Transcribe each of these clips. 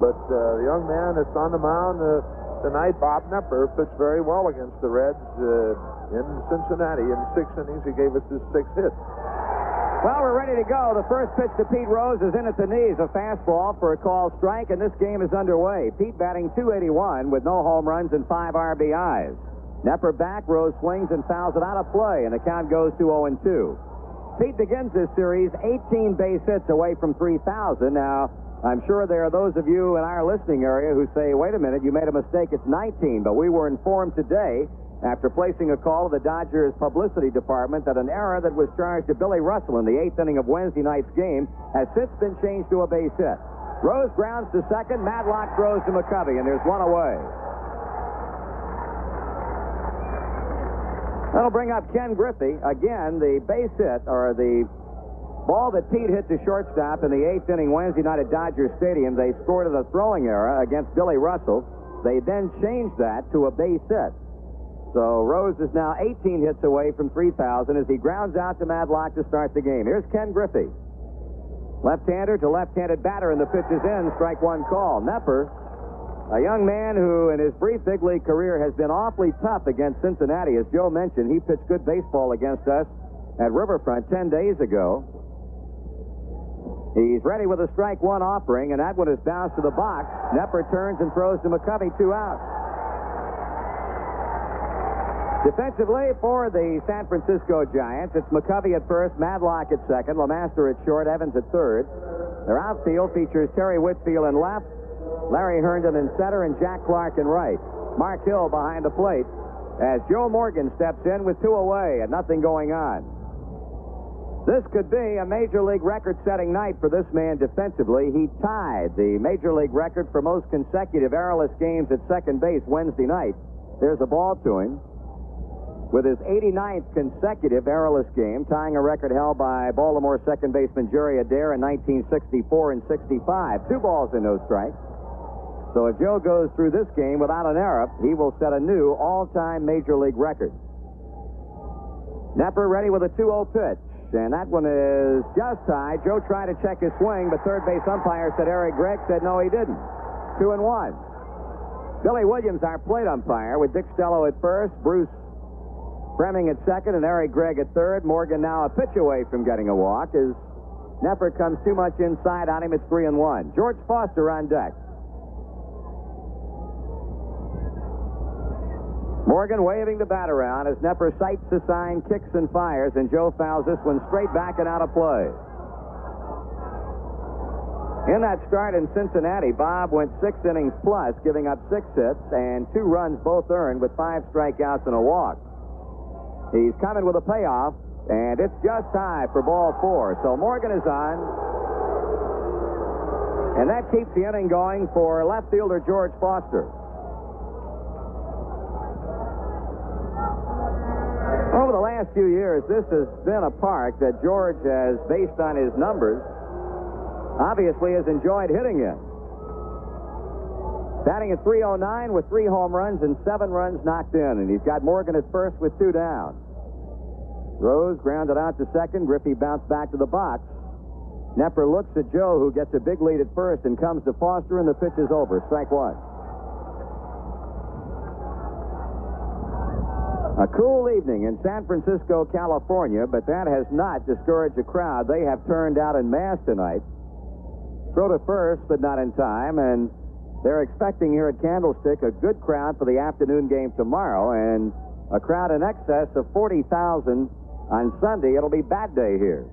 But the young man that's on the mound tonight, Bob Nepper, pitched very well against the Reds in Cincinnati. In 6 innings, he gave us his 6th hit. Well, we're ready to go. The first pitch to Pete Rose is in at the knees, a fastball for a called strike, and this game is underway. Pete batting .281 with no home runs and 5 RBIs. Nepper back, Rose swings and fouls it out of play, and the count goes to 0-2. Pete begins this series 18 base hits away from 3,000. Now, I'm sure there are those of you in our listening area who say, wait a minute, you made a mistake, it's 19. But we were informed today, after placing a call to the Dodgers publicity department, that an error that was charged to Billy Russell in the 8th inning of Wednesday night's game has since been changed to a base hit. Rose grounds to second, Madlock throws to McCovey, and there's one away. That'll bring up Ken Griffey. Again, the base hit, or the ball that Pete hit to shortstop in the 8th inning Wednesday night at Dodger Stadium, they scored at a throwing error against Billy Russell. They then changed that to a base hit. So Rose is now 18 hits away from 3,000 as he grounds out to Madlock to start the game. Here's Ken Griffey. Left-hander to left-handed batter, and the pitch is in. Strike one call. Nepper, a young man who in his brief big league career has been awfully tough against Cincinnati. As Joe mentioned, he pitched good baseball against us at Riverfront 10 days ago. He's ready with a strike one offering, and that one is bounced to the box. Nepper turns and throws to McCovey, 2 out. Defensively for the San Francisco Giants, it's McCovey at first, Madlock at second, LeMaster at short, Evans at third. Their outfield features Terry Whitfield in left, Larry Herndon in center, and Jack Clark in right. Mark Hill behind the plate as Joe Morgan steps in with 2 away and nothing going on. This could be a Major League record-setting night for this man defensively. He tied the Major League record for most consecutive errorless games at second base Wednesday night. There's a ball to him. With his 89th consecutive errorless game, tying a record held by Baltimore second baseman Jerry Adair in 1964 and 65. 2 balls and no strikes. So if Joe goes through this game without an error, he will set a new all-time Major League record. Nepper ready with a 2-0 pitch, and that one is just high. Joe tried to check his swing, but third base umpire said Eric Gregg said no, he didn't. 2-1. Billy Williams, our plate umpire, with Dick Stello at first, Bruce Fremming at second, and Eric Gregg at third. Morgan now a pitch away from getting a walk as Nepper comes too much inside on him. It's 3-1. George Foster on deck. Morgan waving the bat around as Nepper sights the sign, kicks and fires, and Joe fouls this one straight back and out of play. In that start in Cincinnati, Bob went 6 innings plus, giving up 6 hits and 2 runs, both earned, with 5 strikeouts and a walk. He's coming with a payoff, and it's just high for ball 4. So Morgan is on, and that keeps the inning going for left fielder George Foster. Over the last few years, this has been a park that George has, based on his numbers, obviously has enjoyed hitting in. Batting at .309 with 3 home runs and 7 runs knocked in, and he's got Morgan at first with 2 down. Rose grounded out to second. Griffey bounced back to the box. Nepper looks at Joe, who gets a big lead at first, and comes to Foster, and the pitch is over. Strike one. A cool evening in San Francisco, California, but that has not discouraged the crowd. They have turned out en masse tonight. Throw to first, but not in time, and they're expecting here at Candlestick a good crowd for the afternoon game tomorrow, and a crowd in excess of 40,000 on Sunday. It'll be bat day here.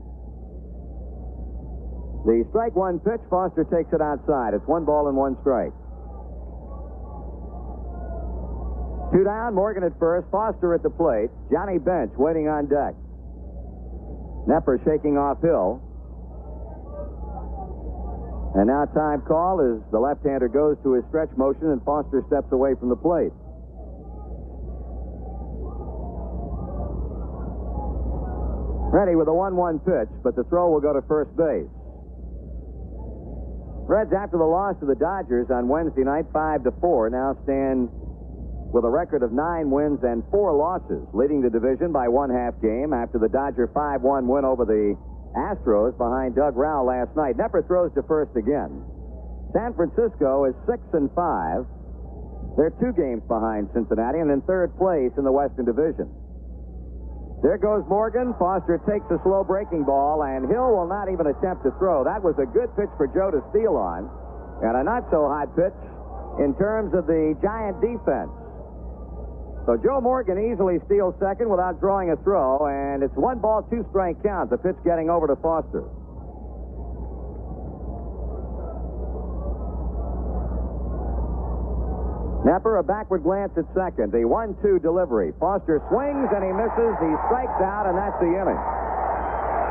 The strike one pitch, Foster takes it outside. It's 1 ball and 1 strike. 2 down, Morgan at first, Foster at the plate, Johnny Bench waiting on deck. Nepper shaking off Hill. And now time call as the left-hander goes to his stretch motion and Foster steps away from the plate. Ready with a 1-1 pitch, but the throw will go to first base. Reds, after the loss to the Dodgers on Wednesday night, 5-4, now stand with a record of 9 wins and 4 losses, leading the division by 1/2 game after the Dodger 5-1 win over the Astros behind Doug Rowell last night. Nepper throws to first again. San Francisco is 6-5. They're 2 games behind Cincinnati and in third place in the Western Division. There goes Morgan. Foster takes a slow breaking ball, and Hill will not even attempt to throw. That was a good pitch for Joe to steal on, and a not-so-hot pitch in terms of the Giant defense. So Joe Morgan easily steals second without drawing a throw, and it's 1 ball, 2 strike count. The pitch getting over to Foster. Nepper, a backward glance at second. The 1-2 delivery. Foster swings and he misses. He strikes out, and that's the inning.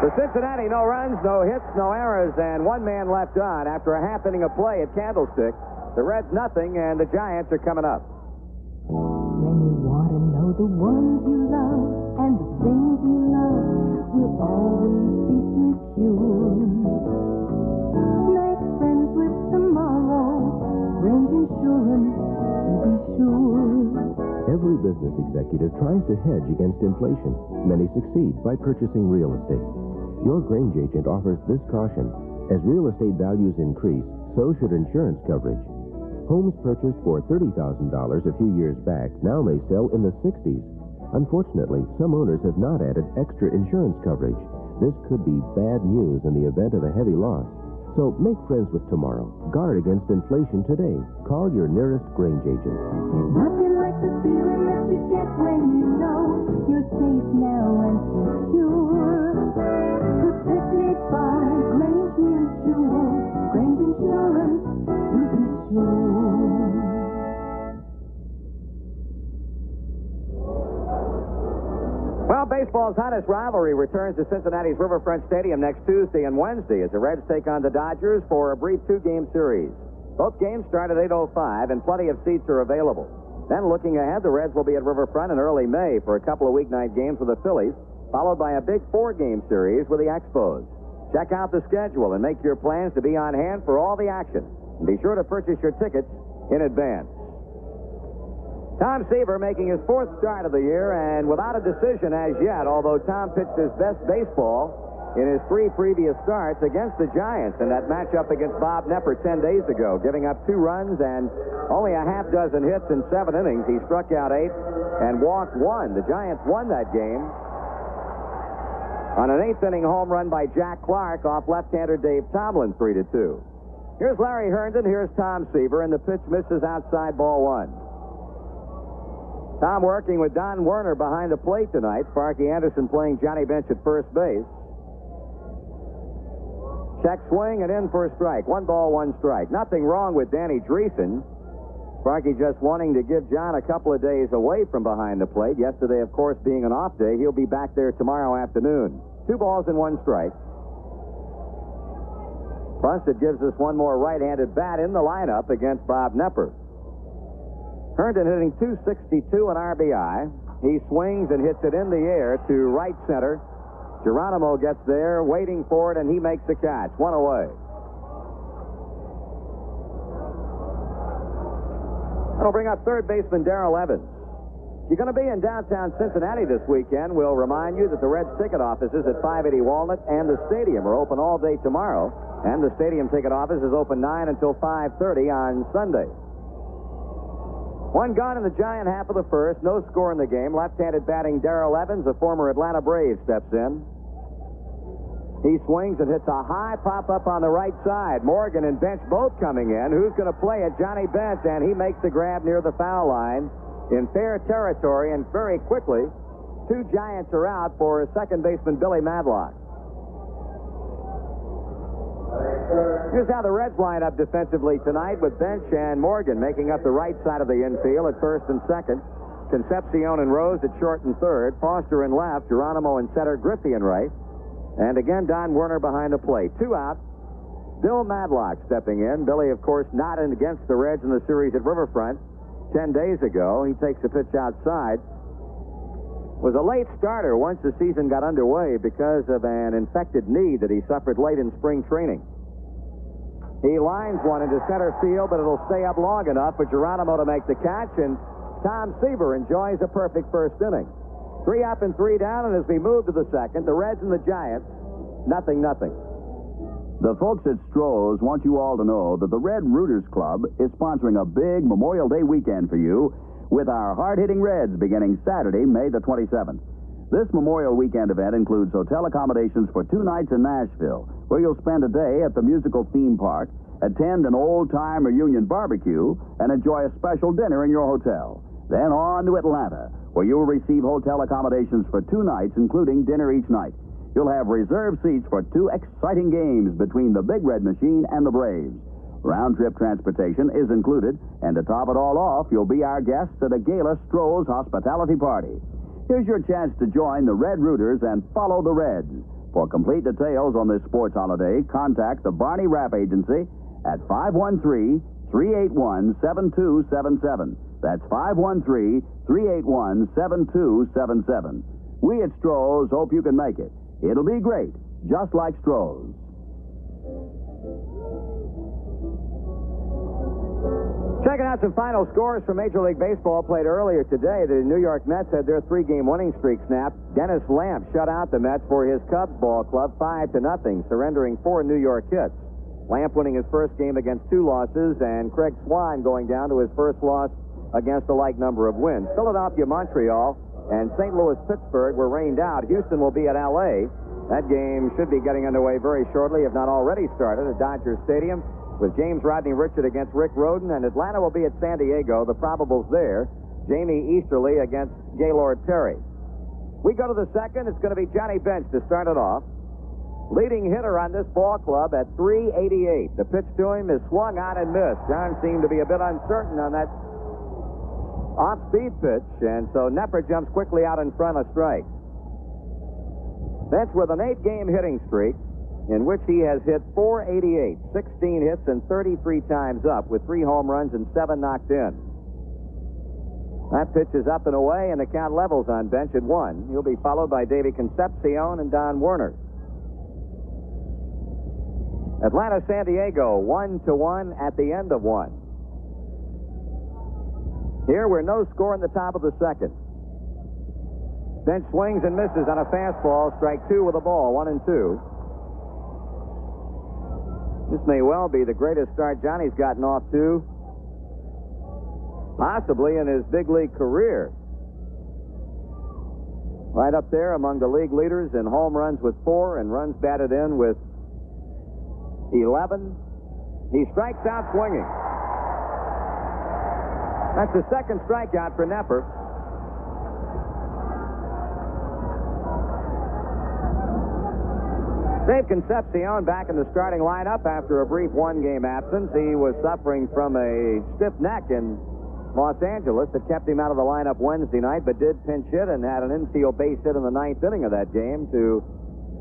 For Cincinnati, no runs, no hits, no errors, and 1 man left on after a half inning of play at Candlestick. The Reds nothing, and the Giants are coming up. When you want to know the ones you love and the things you love will always be secure. Make friends with tomorrow. Range Insurance, to be sure. Every business executive tries to hedge against inflation. Many succeed by purchasing real estate. Your Grange agent offers this caution. As real estate values increase, so should insurance coverage. Homes purchased for $30,000 a few years back now may sell in the 60s. Unfortunately, some owners have not added extra insurance coverage. This could be bad news in the event of a heavy loss. So make friends with tomorrow. Guard against inflation today. Call your nearest Grange agent. There's nothing like the feeling that you get when you know you're safe now and secure. Protected by Grange Mutual. Grange Insurance, to be sure. Well, baseball's hottest rivalry returns to Cincinnati's Riverfront Stadium next Tuesday and Wednesday as the Reds take on the Dodgers for a brief 2-game series. Both games start at 8:05, and plenty of seats are available. Then, looking ahead, the Reds will be at Riverfront in early May for a couple of weeknight games with the Phillies, followed by a big 4-game series with the Expos. Check out the schedule and make your plans to be on hand for all the action. And be sure to purchase your tickets in advance. Tom Seaver making his 4th start of the year, and without a decision as yet, although Tom pitched his best baseball in his 3 previous starts against the Giants in that matchup against Bob Nepper 10 days ago, giving up 2 runs and only a half dozen hits in 7 innings. He struck out 8 and walked 1. The Giants won that game on an 8th-inning home run by Jack Clark off left-hander Dave Tomlin, 3-2. Here's Larry Herndon, here's Tom Seaver, and the pitch misses outside, ball 1. Tom working with Don Werner behind the plate tonight. Sparky Anderson playing Johnny Bench at first base. Check swing and in for a strike. 1 ball, 1 strike. Nothing wrong with Danny Dreesen. Sparky just wanting to give John a couple of days away from behind the plate. Yesterday, of course, being an off day, he'll be back there tomorrow afternoon. 2 balls and 1 strike. Plus, it gives us 1 more right-handed bat in the lineup against Bob Nepper. Herndon hitting .262 and RBI. He swings and hits it in the air to right center. Geronimo gets there, waiting for it, and he makes the catch. 1 away. That'll bring up third baseman Darrell Evans. If you're going to be in downtown Cincinnati this weekend, we'll remind you that the Reds ticket offices at 580 Walnut and the stadium are open all day tomorrow, and the stadium ticket office is open 9 until 5:30 on Sunday. 1 gone in the Giant half of the first. No score in the game. Left-handed batting Darrell Evans, a former Atlanta Brave, steps in. He swings and hits a high pop-up on the right side. Morgan and Bench both coming in. Who's going to play it? Johnny Bench, and he makes the grab near the foul line in fair territory, and very quickly, 2 Giants are out for second baseman Billy Madlock. Here's how the Reds line up defensively tonight with Bench and Morgan making up the right side of the infield at first and second. Concepcion and Rose at short and third. Foster in left. Geronimo in center. Griffey in right. And again, Don Werner behind the plate. 2 out. Bill Madlock stepping in. Billy, of course, not in against the Reds in the series at Riverfront 10 days ago. He takes a pitch outside. Was a late starter once the season got underway because of an infected knee that he suffered late in spring training. He lines one into center field, but it'll stay up long enough for Geronimo to make the catch, and Tom Seaver enjoys a perfect first inning. 3 up and 3 down, and as we move to the second, the Reds and the Giants, 0-0. The folks at Stroh's want you all to know that the Red Rooters Club is sponsoring a big Memorial Day weekend for you with our hard-hitting Reds beginning Saturday, May the 27th. This Memorial Weekend event includes hotel accommodations for 2 nights in Nashville, where you'll spend a day at the musical theme park, attend an old-time reunion barbecue, and enjoy a special dinner in your hotel. Then on to Atlanta, where you will receive hotel accommodations for 2 nights, including dinner each night. You'll have reserved seats for 2 exciting games between the Big Red Machine and the Braves. Round-trip transportation is included, and to top it all off, you'll be our guests at a gala Stroh's hospitality party. Here's your chance to join the Red Rooters and follow the Reds. For complete details on this sports holiday, contact the Barney Rapp Agency at 513-381-7277. That's 513-381-7277. We at Stroh's hope you can make it. It'll be great, just like Stroh's. Checking out some final scores from Major League Baseball played earlier today. The New York Mets had their 3-game winning streak snapped. Dennis Lamp shut out the Mets for his Cubs ball club 5-0, surrendering 4 New York hits. Lamp winning his first game against 2 losses, and Craig Swan going down to his first loss against a like number of wins. Philadelphia, Montreal, and St. Louis, Pittsburgh were rained out. Houston will be at L.A. That game should be getting underway very shortly, if not already started, at Dodger Stadium, with James Rodney Richard against Rick Rhoden, and Atlanta will be at San Diego. The probables there, Jamie Easterly against Gaylord Perry. We go to the second. It's going to be Johnny Bench to start it off. Leading hitter on this ball club at .388. The pitch to him is swung on and missed. John seemed to be a bit uncertain on that off-speed pitch, and so Nepper jumps quickly out in front, a strike. Bench with an 8-game hitting streak, in which he has hit .488, 16 hits and 33 times up, with 3 home runs and 7 knocked in. That pitch is up and away, and the count levels on Bench at 1. He'll be followed by Davey Concepcion and Don Werner. Atlanta, San Diego, 1-1 at the end of 1. Here we're no score in the top of the second. Bench swings and misses on a fastball, strike 2 with a ball, 1-2. This may well be the greatest start Johnny's gotten off to, possibly in his big league career. Right up there among the league leaders in home runs with 4 and runs batted in with 11. He strikes out swinging. That's the second strikeout for Nepper. Dave Concepcion back in the starting lineup after a brief 1-game absence. He was suffering from a stiff neck in Los Angeles that kept him out of the lineup Wednesday night, but did pinch hit and had an infield base hit in the 9th inning of that game to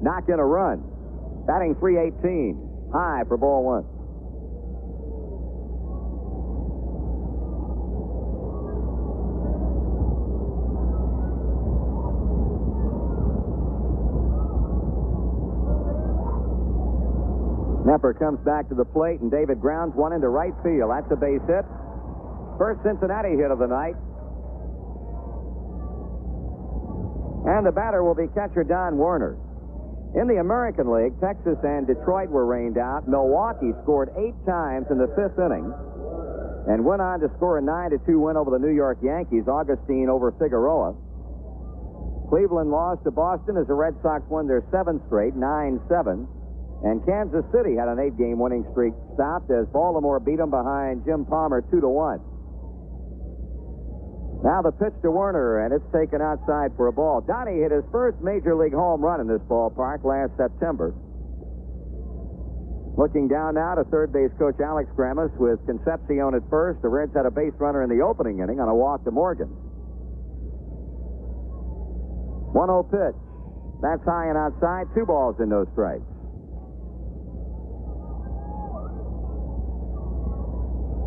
knock in a run. Batting .318, high for ball 1. Nepper comes back to the plate, and David grounds one into right field. That's a base hit. First Cincinnati hit of the night. And the batter will be catcher Don Werner. In the American League, Texas and Detroit were rained out. Milwaukee scored 8 times in the 5th inning and went on to score a 9-2 win over the New York Yankees, Augustine over Figueroa. Cleveland lost to Boston as the Red Sox won their 7th straight, 9-7. And Kansas City had an 8-game winning streak stopped as Baltimore beat them behind Jim Palmer 2-1. Now the pitch to Werner, and it's taken outside for a ball. Donnie hit his first Major League home run in this ballpark last September. Looking down now to third base coach Alex Grammas with Concepcion at first. The Reds had a base runner in the opening inning on a walk to Morgan. 1-0 pitch. That's high and outside. 2 balls and no strikes.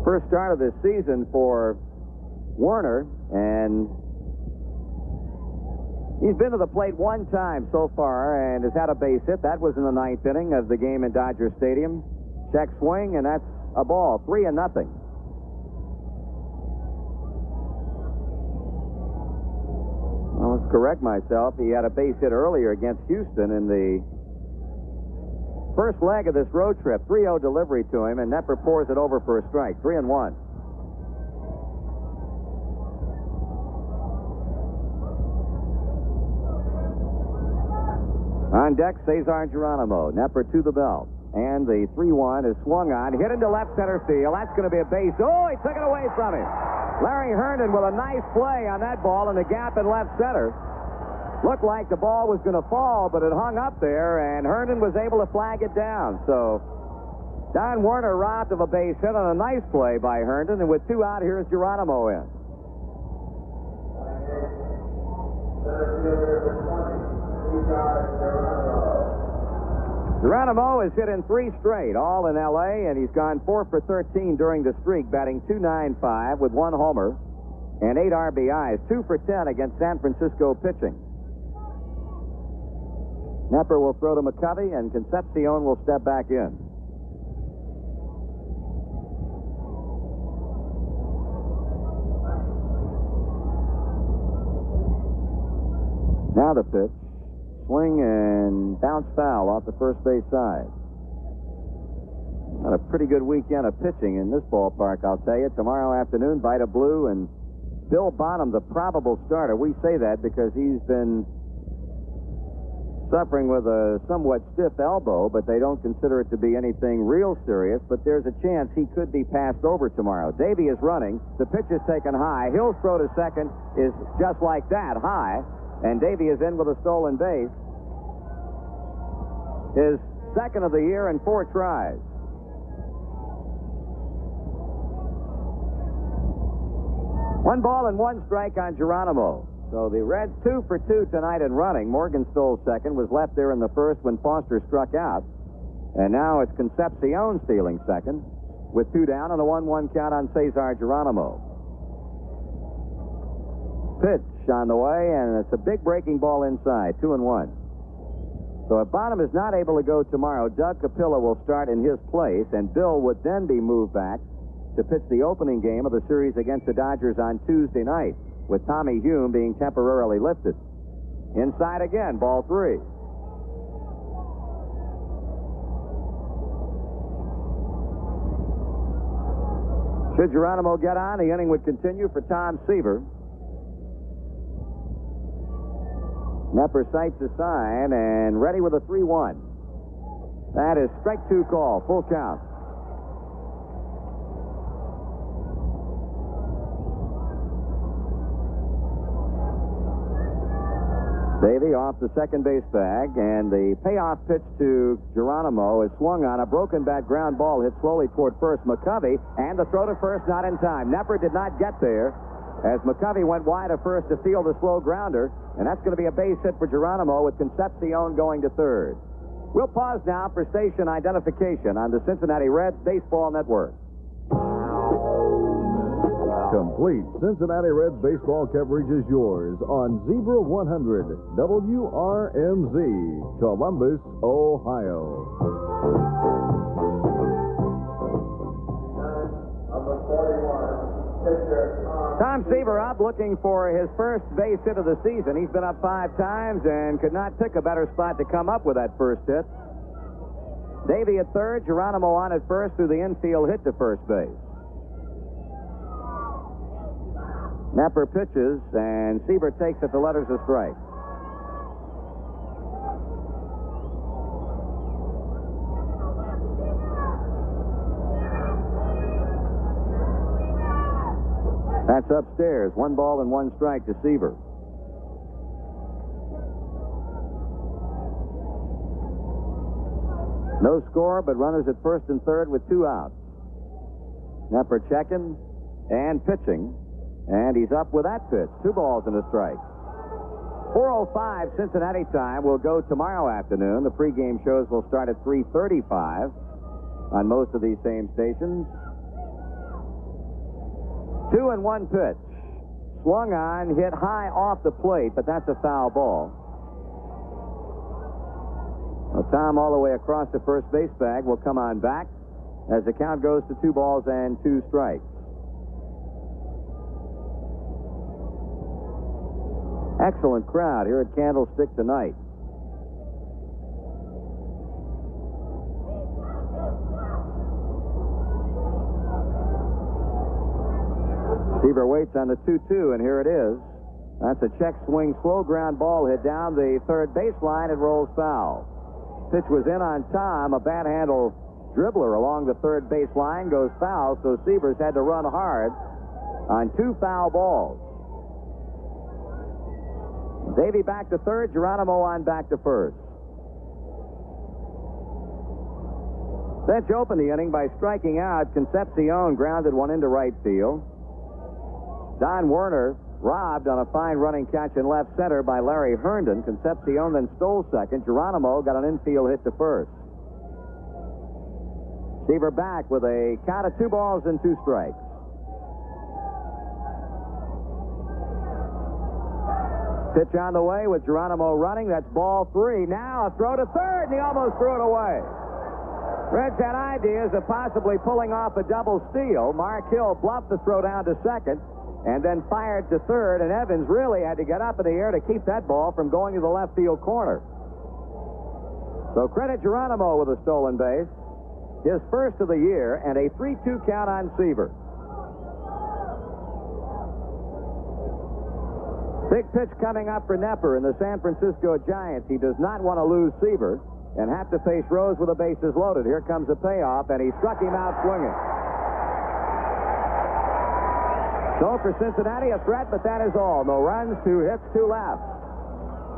First start of this season for Werner, and he's been to the plate 1 time so far and has had a base hit. That was in the 9th inning of the game in Dodger Stadium. Check swing, and that's a ball, 3-0. Well, let's correct myself. He had a base hit earlier against Houston in the First leg of this road trip, 3-0 delivery to him, and Knepper pours it over for a strike. 3-1. On deck, Cesar Geronimo. Knepper to the belt. And the 3-1 is swung on, hit into left center field. That's going to be a base. Oh, he took it away from him. Larry Herndon with a nice play on that ball in the gap in left center. Looked like the ball was going to fall, but it hung up there, and Herndon was able to flag it down. So Don Werner robbed of a base hit on a nice play by Herndon, and with 2 out, here's Geronimo in. Geronimo has hit in 3 straight, all in L.A., and he's gone 4 for 13 during the streak, batting .295 with 1 homer and 8 RBIs, 2 for 10 against San Francisco pitching. Knepper will throw to McCovey, and Concepcion will step back in. Now the pitch. Swing and bounce foul off the first base side. Not a pretty good weekend of pitching in this ballpark, I'll tell you. Tomorrow afternoon, Vita Blue and Bill Bonham, the probable starter. We say that because he's been suffering with a somewhat stiff elbow, but they don't consider it to be anything real serious. But there's a chance he could be passed over tomorrow. Davey is running. The pitch is taken high. Hill's throw to second is just like that, high. And Davey is in with a stolen base. His second of the year and 4 tries. One ball and 1 strike on Geronimo. So the Reds 2 for 2 tonight in running. Morgan stole second, was left there in the first when Foster struck out. And now it's Concepcion stealing second with 2 down and a 1-1 count on Cesar Geronimo. Pitch on the way, and it's a big breaking ball inside, 2-1. So if Bonham is not able to go tomorrow, Doug Capilla will start in his place, and Bill would then be moved back to pitch the opening game of the series against the Dodgers on Tuesday night, with Tommy Hume being temporarily lifted. Inside again, ball 3. Should Geronimo get on, the inning would continue for Tom Seaver. Knepper sights the sign and ready with a 3-1. That is strike 2 call, full count. Davey off the second base bag, and the payoff pitch to Geronimo is swung on. A broken bat ground ball hit slowly toward first. McCovey, and the throw to first not in time. Knepper did not get there as McCovey went wide of first to field a slow grounder, and that's going to be a base hit for Geronimo with Concepcion going to third. We'll pause now for station identification on the Cincinnati Reds Baseball Network. Complete Cincinnati Reds baseball coverage is yours on Zebra 100 WRMZ, Columbus, Ohio. Number 41, pitcher Tom Seaver up looking for his first base hit of the season. He's been up 5 times and could not pick a better spot to come up with that first hit. Davey at third, Geronimo on at first through the infield hit to first base. Knepper pitches, and Seaver takes it to letters of strike. That's upstairs. 1 ball and 1 strike to Seaver. No score, but runners at first and third with 2 outs. Knepper checking and pitching. And he's up with that pitch. 2 balls and a strike. 4:05 Cincinnati time. We'll go tomorrow afternoon. The pregame shows will start at 3:35 on most of these same stations. 2-1 pitch. Swung on, hit high off the plate, but that's a foul ball. Well, Tom all the way across the first base bag will come on back as the count goes to 2 balls and 2 strikes. Excellent crowd here at Candlestick tonight. Seaver waits on the 2-2, and here it is. That's a check swing, slow ground ball hit down the third baseline. It rolls foul. Pitch was in on Tom. A bad handle dribbler along the third baseline goes foul, so Seavers had to run hard on 2 foul balls. Davey back to third, Geronimo on back to first. Bench opened the inning by striking out. Concepcion grounded one into right field. Don Werner robbed on a fine running catch in left center by Larry Herndon. Concepcion then stole second. Geronimo got an infield hit to first. Seaver back with a count of 2 balls and 2 strikes. Pitch on the way with Geronimo running. That's ball 3. Now a throw to third, and he almost threw it away. Reds had ideas of possibly pulling off a double steal. Mark Hill bluffed the throw down to second and then fired to third, and Evans really had to get up in the air to keep that ball from going to the left field corner. So credit Geronimo with a stolen base, his first of the year, and a 3-2 count on Seaver. Big pitch coming up for Nepper in the San Francisco Giants. He does not want to lose Seaver and have to face Rose with the bases loaded. Here comes a payoff, and he struck him out swinging. So for Cincinnati, a threat, but that is all. No runs, 2 hits, 2 left.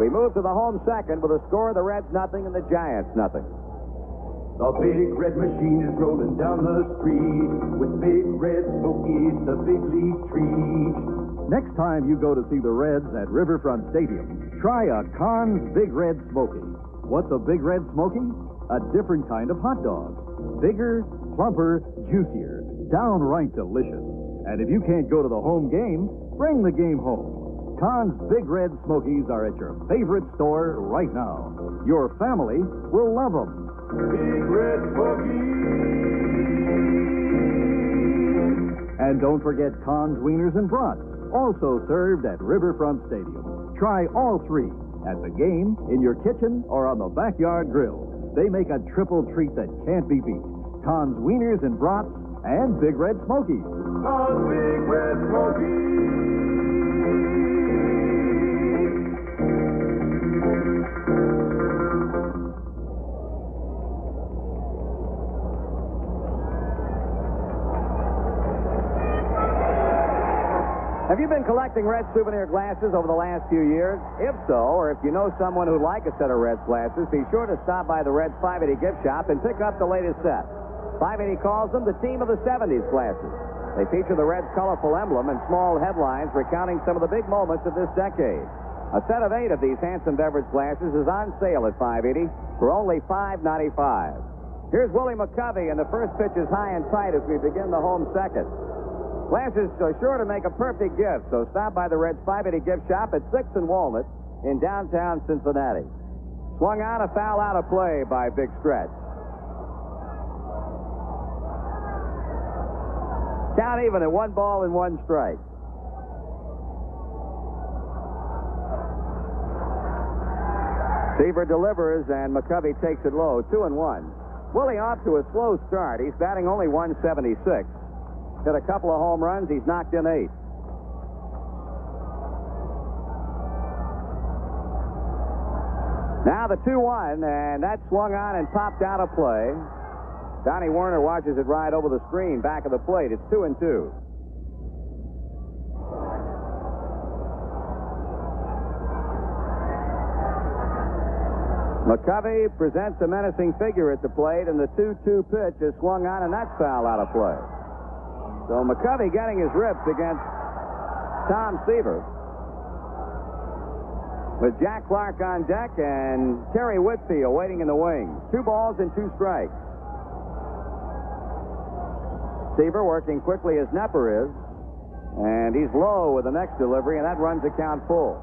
We move to the home second with a score of the Reds nothing and the Giants nothing. The big red machine is rolling down the street with big red Smokies, the big league treat. Next time you go to see the Reds at Riverfront Stadium, try a Conn's Big Red Smoky. What's a Big Red Smoky? A different kind of hot dog. Bigger, plumper, juicier, downright delicious. And if you can't go to the home game, bring the game home. Conn's Big Red Smokies are at your favorite store right now. Your family will love them. Big red Smokies. And don't forget Conn's Wieners and Brats, also served at Riverfront Stadium. Try all 3 at the game, in your kitchen, or on the backyard grill. They make a triple treat that can't be beat. Conn's Wieners and Brats and Big Red Smokies. Conn's Big Red Smokies. Have you been collecting Red souvenir glasses over the last few years? If so, or if you know someone who'd like a set of Reds glasses, be sure to stop by the Reds 580 gift shop and pick up the latest set. 580 calls them the team of the 70s glasses. They feature the Reds' colorful emblem and small headlines recounting some of the big moments of this decade. A set of 8 of these handsome beverage glasses is on sale at 580 for only $5.95. Here's Willie McCovey, and the first pitch is high and tight as we begin the home second. Glasses are sure to make a perfect gift, so stop by the Reds 580 gift shop at 6th and Walnut in downtown Cincinnati. Swung on, a foul out of play by Big Stretch. Count even at 1 ball and 1 strike. Seaver delivers, and McCovey takes it low, 2-1. Willie off to a slow start. He's batting only .176. Hit a couple of home runs. He's knocked in 8. Now the 2-1, and that swung on and popped out of play. Donnie Werner watches it ride over the screen back of the plate. It's 2-2. McCovey presents a menacing figure at the plate, and the 2-2 pitch is swung on, and that's foul out of play. So McCovey getting his rips against Tom Seaver. With Jack Clark on deck and Terry Whitfield waiting in the wings. 2 balls and 2 strikes. Seaver working quickly as Nepper is. And he's low with the next delivery, and that runs the count full.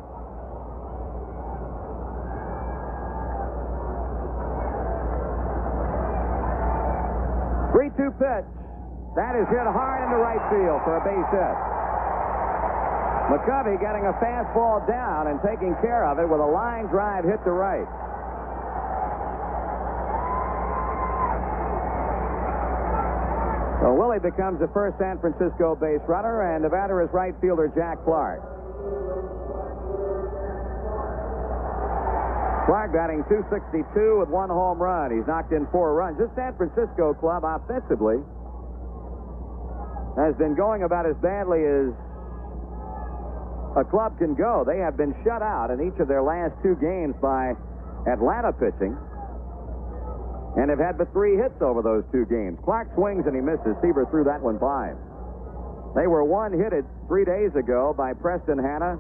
Three-two pitch. That is hit hard into right field for a base hit. McCovey getting a fastball down and taking care of it with a line drive hit to right. So Willie becomes the first San Francisco base runner, and the batter is right fielder Jack Clark. Clark batting .262 with 1 home run. He's knocked in 4 runs. This San Francisco club offensively has been going about as badly as a club can go. They have been shut out in each of their last 2 games by Atlanta pitching and have had but 3 hits over those 2 games. Clark swings and he misses. Seaver threw that one by him. They were 1-hitted 3 days ago by Preston Hanna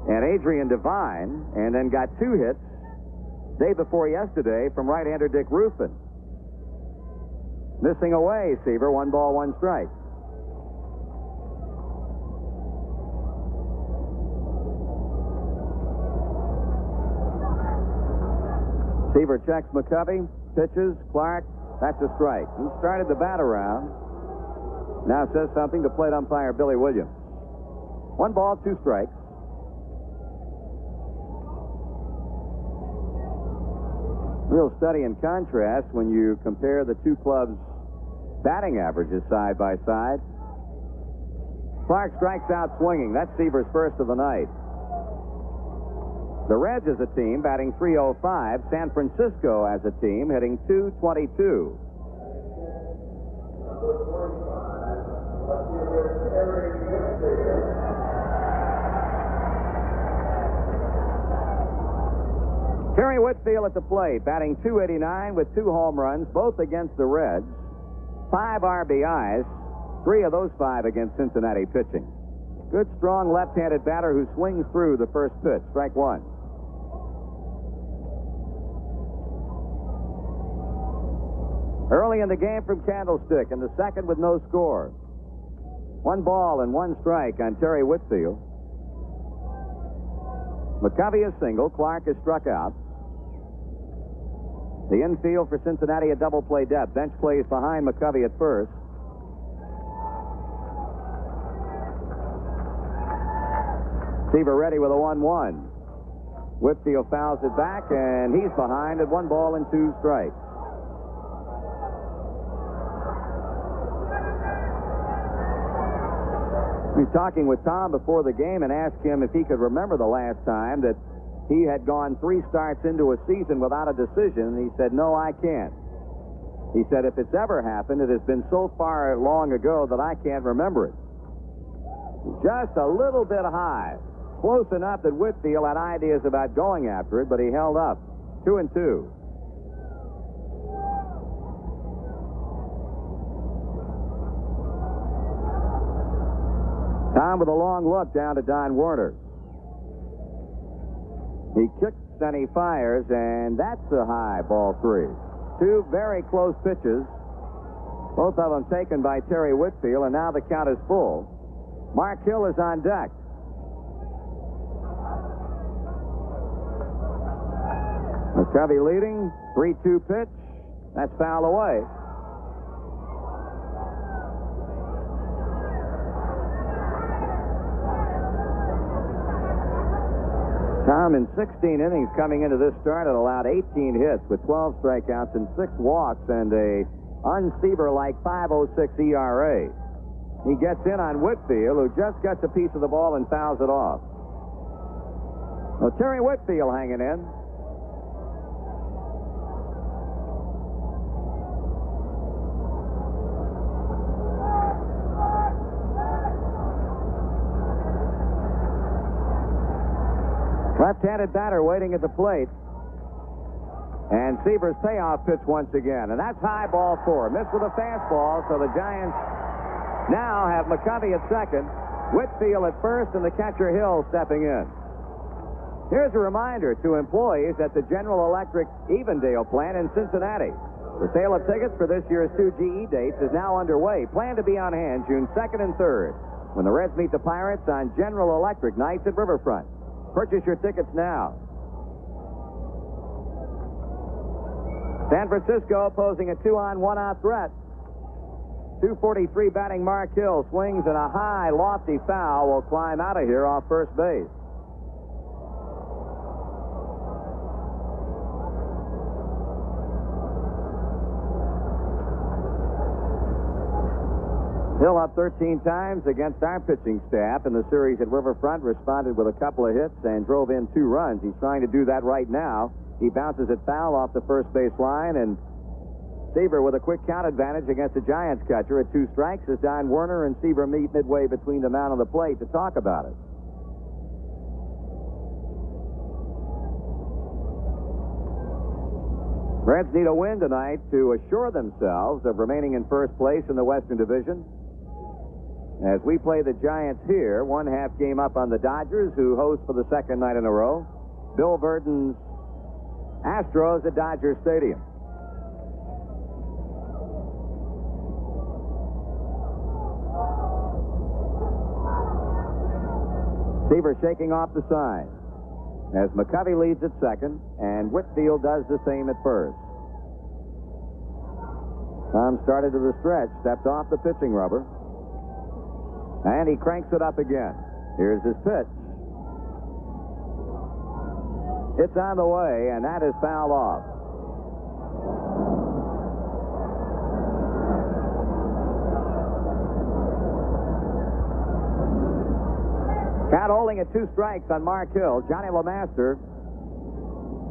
and Adrian Devine, and then got 2 hits day before yesterday from right-hander Dick Ruffin. Missing away, Seaver, 1 ball, 1 strike. Seaver checks McCovey, pitches, Clark, that's a strike. He started the bat around. Now says something to plate umpire Billy Williams. 1 ball, 2 strikes. Real study in contrast when you compare the 2 clubs' batting averages side by side. Clark strikes out swinging. That's Seaver's first of the night. The Reds as a team batting .305. San Francisco as a team hitting .222. Terry Whitfield at the plate, batting .289 with 2 home runs, both against the Reds. 5 RBIs, 3 of those 5 against Cincinnati pitching. Good, strong left-handed batter who swings through the first pitch. Strike 1. Early in the game from Candlestick, and the second with no score. 1 ball and 1 strike on Terry Whitfield. McCovey is single. Clark is struck out. The infield for Cincinnati a double play depth. Bench plays behind McCovey at first. Seaver ready with a 1-1. Whitfield fouls it back, and he's behind at 1 ball and 2 strikes. He was talking with Tom before the game and asked him if he could remember the last time that he had gone 3 starts into a season without a decision, and he said, no, I can't. He said, if it's ever happened, it has been so far long ago that I can't remember it. Just a little bit high. Close enough that Whitfield had ideas about going after it, but he held up. 2-2. Tom with a long look down to Don Werner. He kicks and he fires, and that's a high ball 3. 2 very close pitches, both of them taken by Terry Whitfield, and now the count is full. Mark Hill is on deck. McCovey leading, 3-2 pitch. That's foul away. Tom, in 16 innings coming into this start, had allowed 18 hits with 12 strikeouts and 6 walks and a un-Seaver-like .506 ERA. He gets in on Whitfield, who just gets a piece of the ball and fouls it off. Well, Terry Whitfield hanging in. Left-handed batter waiting at the plate. And Seaver's payoff pitch once again. And that's high ball 4. Missed with a fastball, so the Giants now have McCovey at second, Whitfield at first, and the catcher Hill stepping in. Here's a reminder to employees at the General Electric Evendale plant in Cincinnati. The sale of tickets for this year's 2 GE dates is now underway. Plan to be on hand June 2nd and 3rd when the Reds meet the Pirates on General Electric nights at Riverfront. Purchase your tickets now. San Francisco posing a 2-on, 1-out threat. .243 batting Mark Hill swings, and a high, lofty foul will climb out of here off first base. Hill up 13 times against our pitching staff in the series at Riverfront, responded with a couple of hits and drove in 2 runs. He's trying to do that right now. He bounces it foul off the first base line, and Seaver with a quick count advantage against the Giants catcher at 2 strikes as Don Werner and Seaver meet midway between the mound and the plate to talk about it. Reds need a win tonight to assure themselves of remaining in first place in the Western Division. As we play the Giants here, 1/2 game up on the Dodgers, who host for the second night in a row. Bill Verdon's Astros at Dodger Stadium. Seaver shaking off the sign as McCovey leads at second, and Whitfield does the same at first. Tom started to the stretch, stepped off the pitching rubber, and he cranks it up again. Here's his pitch. It's on the way, and that is fouled off. Count holding at 2 strikes on Mark Hill. Johnny LeMaster,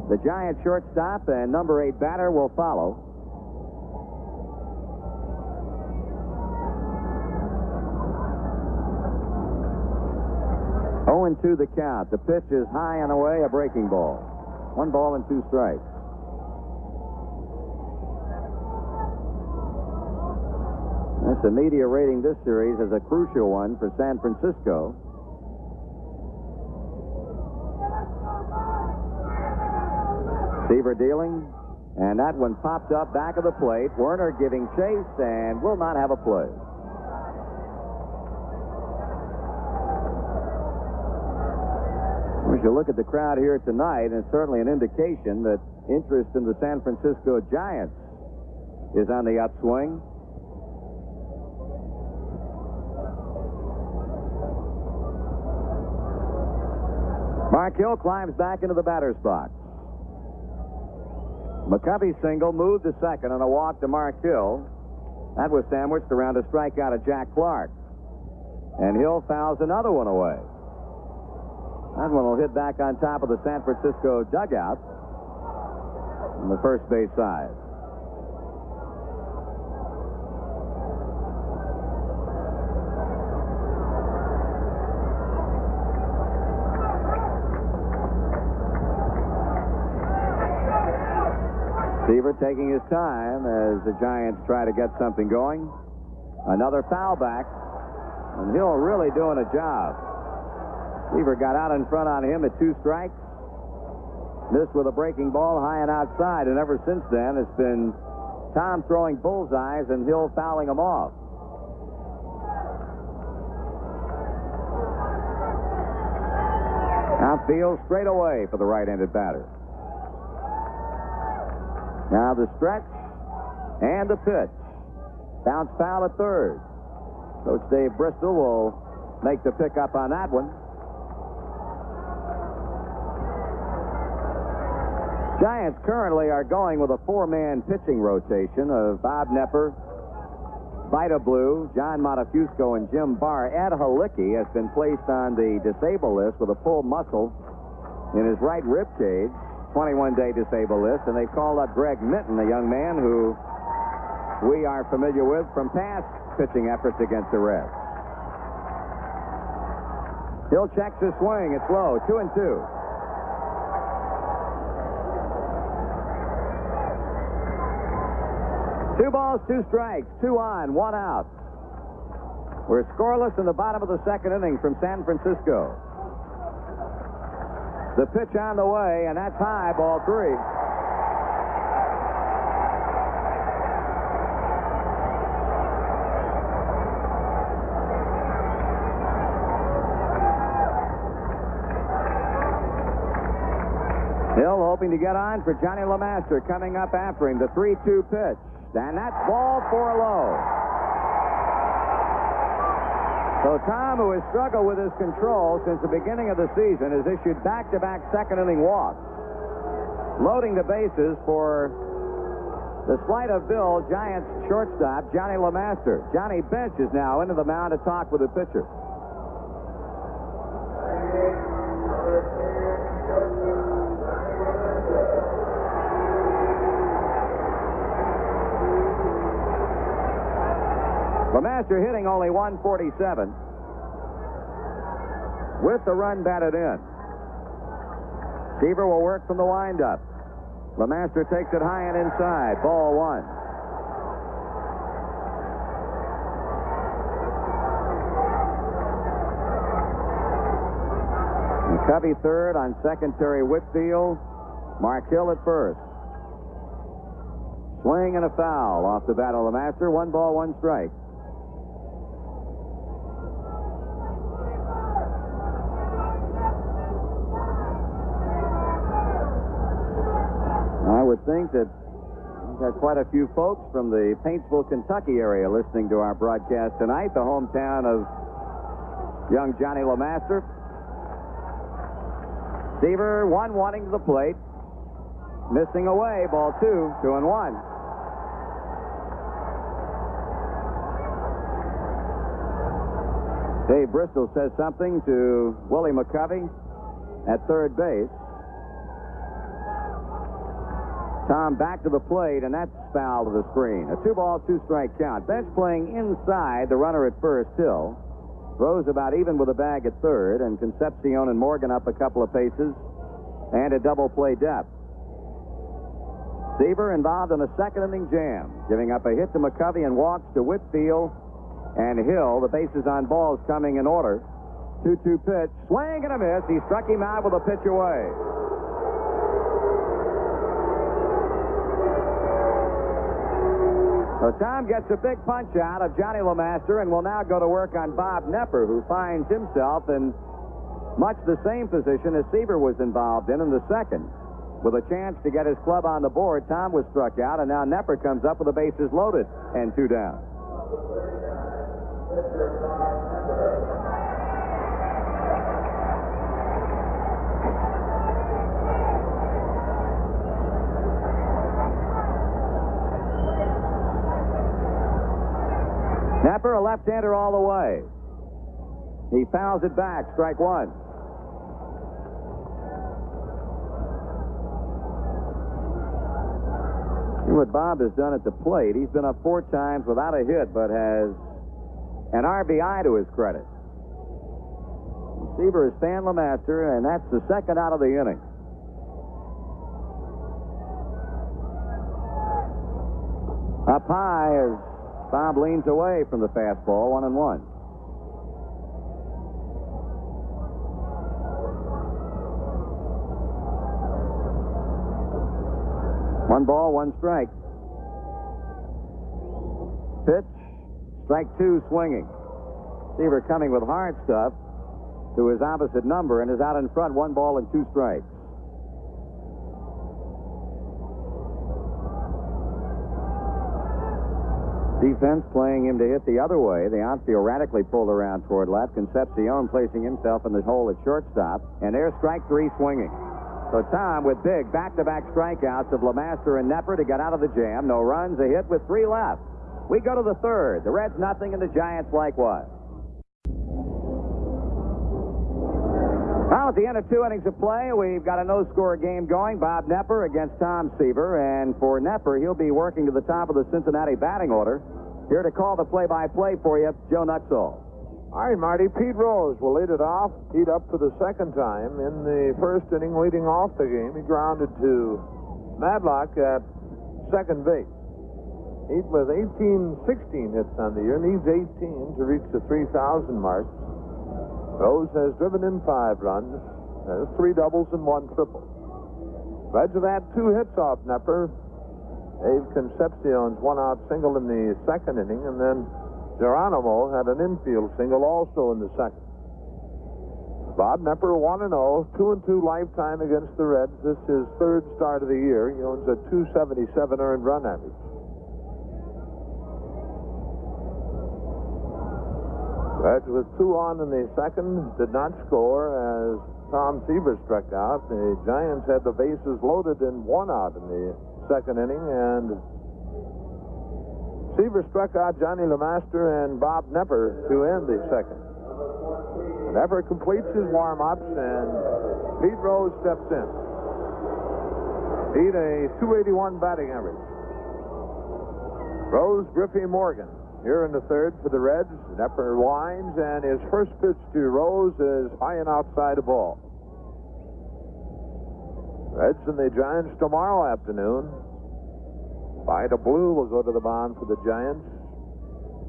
the Giant shortstop and number 8 batter, will follow. Oh, 2 the count. The pitch is high and away, a breaking ball. 1 ball and 2 strikes. That's the media rating this series as a crucial one for San Francisco. Seaver dealing, and that one popped up back of the plate. Werner giving chase and will not have a play. As you look at the crowd here tonight, and it's certainly an indication that interest in the San Francisco Giants is on the upswing. Mark Hill climbs back into the batter's box. McCovey's single moved to second on a walk to Mark Hill. That was sandwiched around a strikeout of Jack Clark. And Hill fouls another one away. That one will hit back on top of the San Francisco dugout on the first base side. Seaver taking his time as the Giants try to get something going. Another foul back, and Hill really doing a job. Seaver got out in front on him at 2 strikes. Missed with a breaking ball high and outside, and ever since then it's been Tom throwing bullseyes and Hill fouling them off. Outfield straight away for the right-handed batter. Now the stretch and the pitch. Bounce foul at third. Coach Dave Bristol will make the pickup on that one. Giants currently are going with a 4-man pitching rotation of Bob Nepper, Vita Blue, John Montefusco, and Jim Barr. Ed Halicki has been placed on the disabled list with a pulled muscle in his right rib cage. 21-day disabled list, and they've called up Greg Minton, a young man who we are familiar with from past pitching efforts against the Reds. Hill checks his swing. It's low. 2-2. Two balls, 2 strikes, 2 on, 1 out. We're scoreless in the bottom of the second inning from San Francisco. The pitch on the way, and that's high, ball 3. Hill hoping to get on for Johnny LeMaster coming up after him. The 3-2 pitch. And that's ball 4 low. So Tom, who has struggled with his control since the beginning of the season, has issued back-to-back second-inning walks, loading the bases for The sleight of Bill, Giants shortstop, Johnny LeMaster. Johnny Bench is now into the mound to talk with the pitcher. LeMaster hitting only 147 with the run batted in. Seaver will work from the windup. LeMaster takes it high and inside. Ball one. McCovey third, on second Terry Whitfield. Mark Hill at first. Swing and a foul off the bat of LeMaster. 1 ball, 1 strike. I would think that we've got quite a few folks from the Paintsville, Kentucky area listening to our broadcast tonight, the hometown of young Johnny LeMaster. Seaver, 1-1 to the plate. Missing away, ball 2, 2-1. Dave Bristol says something to Willie McCovey at third base. Tom back to the plate, and that's foul to the screen. A 2-ball, 2-strike count. Bench playing inside, the runner at first, Hill. Throws about even with a bag at third, and Concepcion and Morgan up a couple of paces, and a double play depth. Seaver involved in a second-inning jam, giving up a hit to McCovey and walks to Whitfield and Hill. The bases on balls coming in order. 2-2 pitch. Swing and a miss. He struck him out with a pitch away. So Tom gets a big punch out of Johnny LeMaster and will now go to work on Bob Nepper, who finds himself in much the same position as Seaver was involved in the second. With a chance to get his club on the board, Tom was struck out, and now Nepper comes up with the bases loaded and 2 down. Nepper, a left-hander all the way. He fouls it back, strike 1. See what Bob has done at the plate. He's been up 4 times without a hit, but has an RBI to his credit. Seaver is Stan LeMaster, and that's the second out of the inning. Up high as Bob leans away from the fastball, 1-1. One ball, 1 strike. Pitch, strike 2, swinging. Seaver coming with hard stuff to his opposite number and is out in front, 1 ball and 2 strikes. Defense playing him to hit the other way. The outfield radically pulled around toward left. Concepcion placing himself in the hole at shortstop. And there's strike 3 swinging. So Tom with big back-to-back strikeouts of LeMaster and Nepper to get out of the jam. No runs, a hit with 3 left. We go to the third. The Reds nothing and the Giants likewise. Well, at the end of 2 innings of play, we've got a no-score game going. Bob Nepper against Tom Seaver. And for Nepper, he'll be working to the top of the Cincinnati batting order. Here to call the play-by-play for you, Joe Nuxall. All right, Marty. Pete Rose will lead it off. Teed up for the second time in the first inning, leading off the game. He grounded to Madlock at second base. He's with 16 hits on the year, needs 18 to reach the 3,000 mark. Rose has driven in 5 runs. There's 3 doubles and 1 triple. Reds have had 2 hits off Nepper. Dave Concepcion's 1-out single in the second inning, and then Geronimo had an infield single also in the second. Bob Nepper 1-0, 2-2 lifetime against the Reds. This is his 3rd start of the year. He owns a .277 earned run average. Reds with 2 on in the second, did not score as Tom Seaver struck out. The Giants had the bases loaded in 1 out in the second inning, and Seaver struck out Johnny LeMaster and Bob Nepper to end the second. Nepper completes his warm-ups, and Pete Rose steps in. Pete, a .281 batting average. Rose, Griffey, Morgan here in the third for the Reds. Nepper winds, and his first pitch to Rose is high and outside the ball. Reds and the Giants tomorrow afternoon. Vida Blue will go to the mound for the Giants.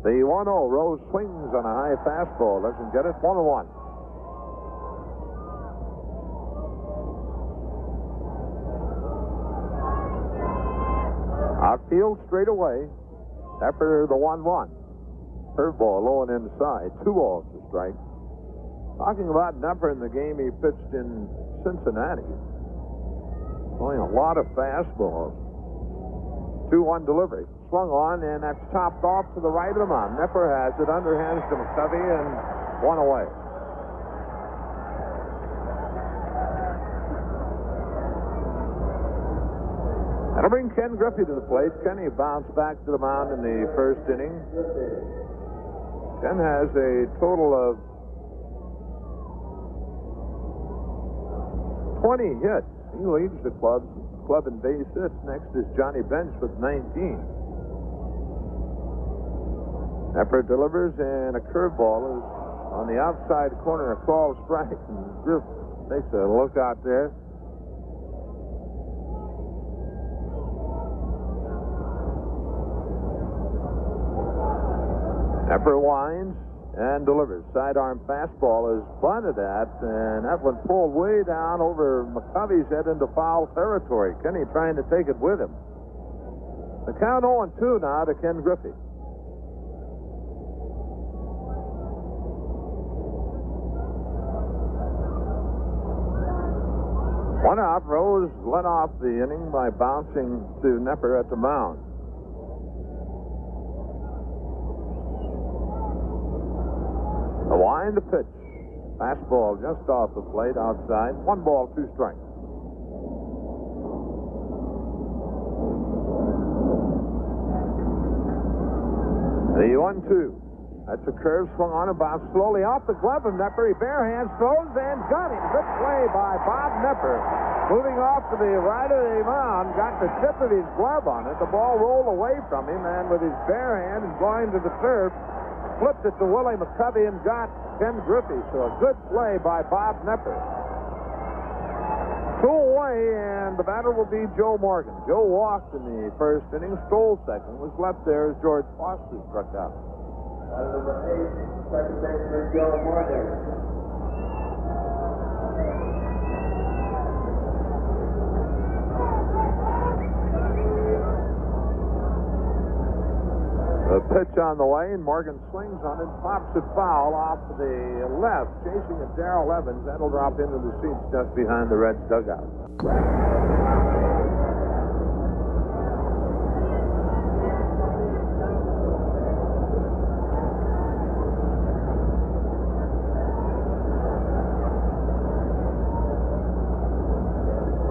The 1-0. Rose swings on a high fastball. Doesn't get it. 1-1. Outfield straight away. After the 1-1. Curveball low and inside. 2 balls to strike. Talking about Nepper in the game he pitched in Cincinnati. Throwing a lot of fastballs. 2-1 delivery. Swung on, and that's topped off to the right of the mound. Nepper has it, underhands to McCovey, and 1 away. That'll bring Ken Griffey to the plate. Kenny bounced back to the mound in the first inning. Ken has a total of 20 hits. He leads the club in base hits. Next is Johnny Bench with 19. Nepper delivers, and a curveball is on the outside corner, a called strike, and Griff takes a look out there. Nepper winds and delivers. Sidearm fastball is bunted at, and that one pulled way down over McCovey's head into foul territory. Kenny trying to take it with him. The count 0-2 now to Ken Griffey. One out. Rose led off the inning by bouncing to Nepper at the mound. The wind, the pitch. Fastball just off the plate outside. 1 ball, 2 strikes. The 1-2. That's a curve swung on and bounced slowly off the glove of Nepper. He barehands, throws, and got him. Good play by Bob Nepper. Moving off to the right of the mound, got the tip of his glove on it. The ball rolled away from him, and with his bare hand and going to the turf, flipped it to Willie McCovey and got Ken Griffey. So a good play by Bob Nepper. 2 away, and the batter will be Joe Morgan. Joe walked in the first inning, stole second, was left there as George Foster struck out. Number 8, second baseman Joe Morgan. The pitch on the way, and Morgan swings on it, pops it foul off to the left, chasing it Darrell Evans. That'll drop into the seats just behind the Reds dugout.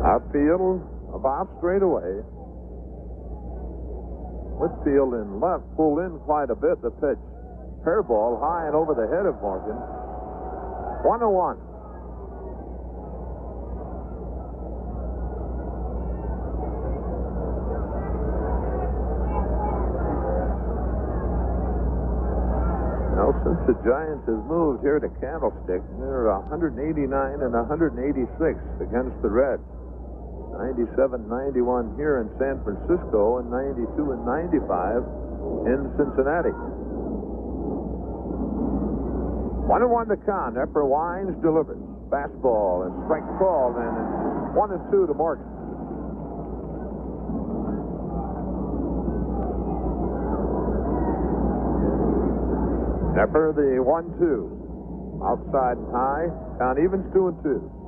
Outfield about straight away. Whitfield in left, pulled in quite a bit. The pitch, curveball high and over the head of Morgan. 1-1. Now, since the Giants have moved here to Candlestick, they're 189 and 186 against the Reds. 97-91 here in San Francisco, and 92 and 95 in Cincinnati. 1-1 to count. Nepper winds, delivers. Fastball and strike called, and it's 1-2 to Morgan. Nepper the 1-2. Outside and high. Count evens 2-2.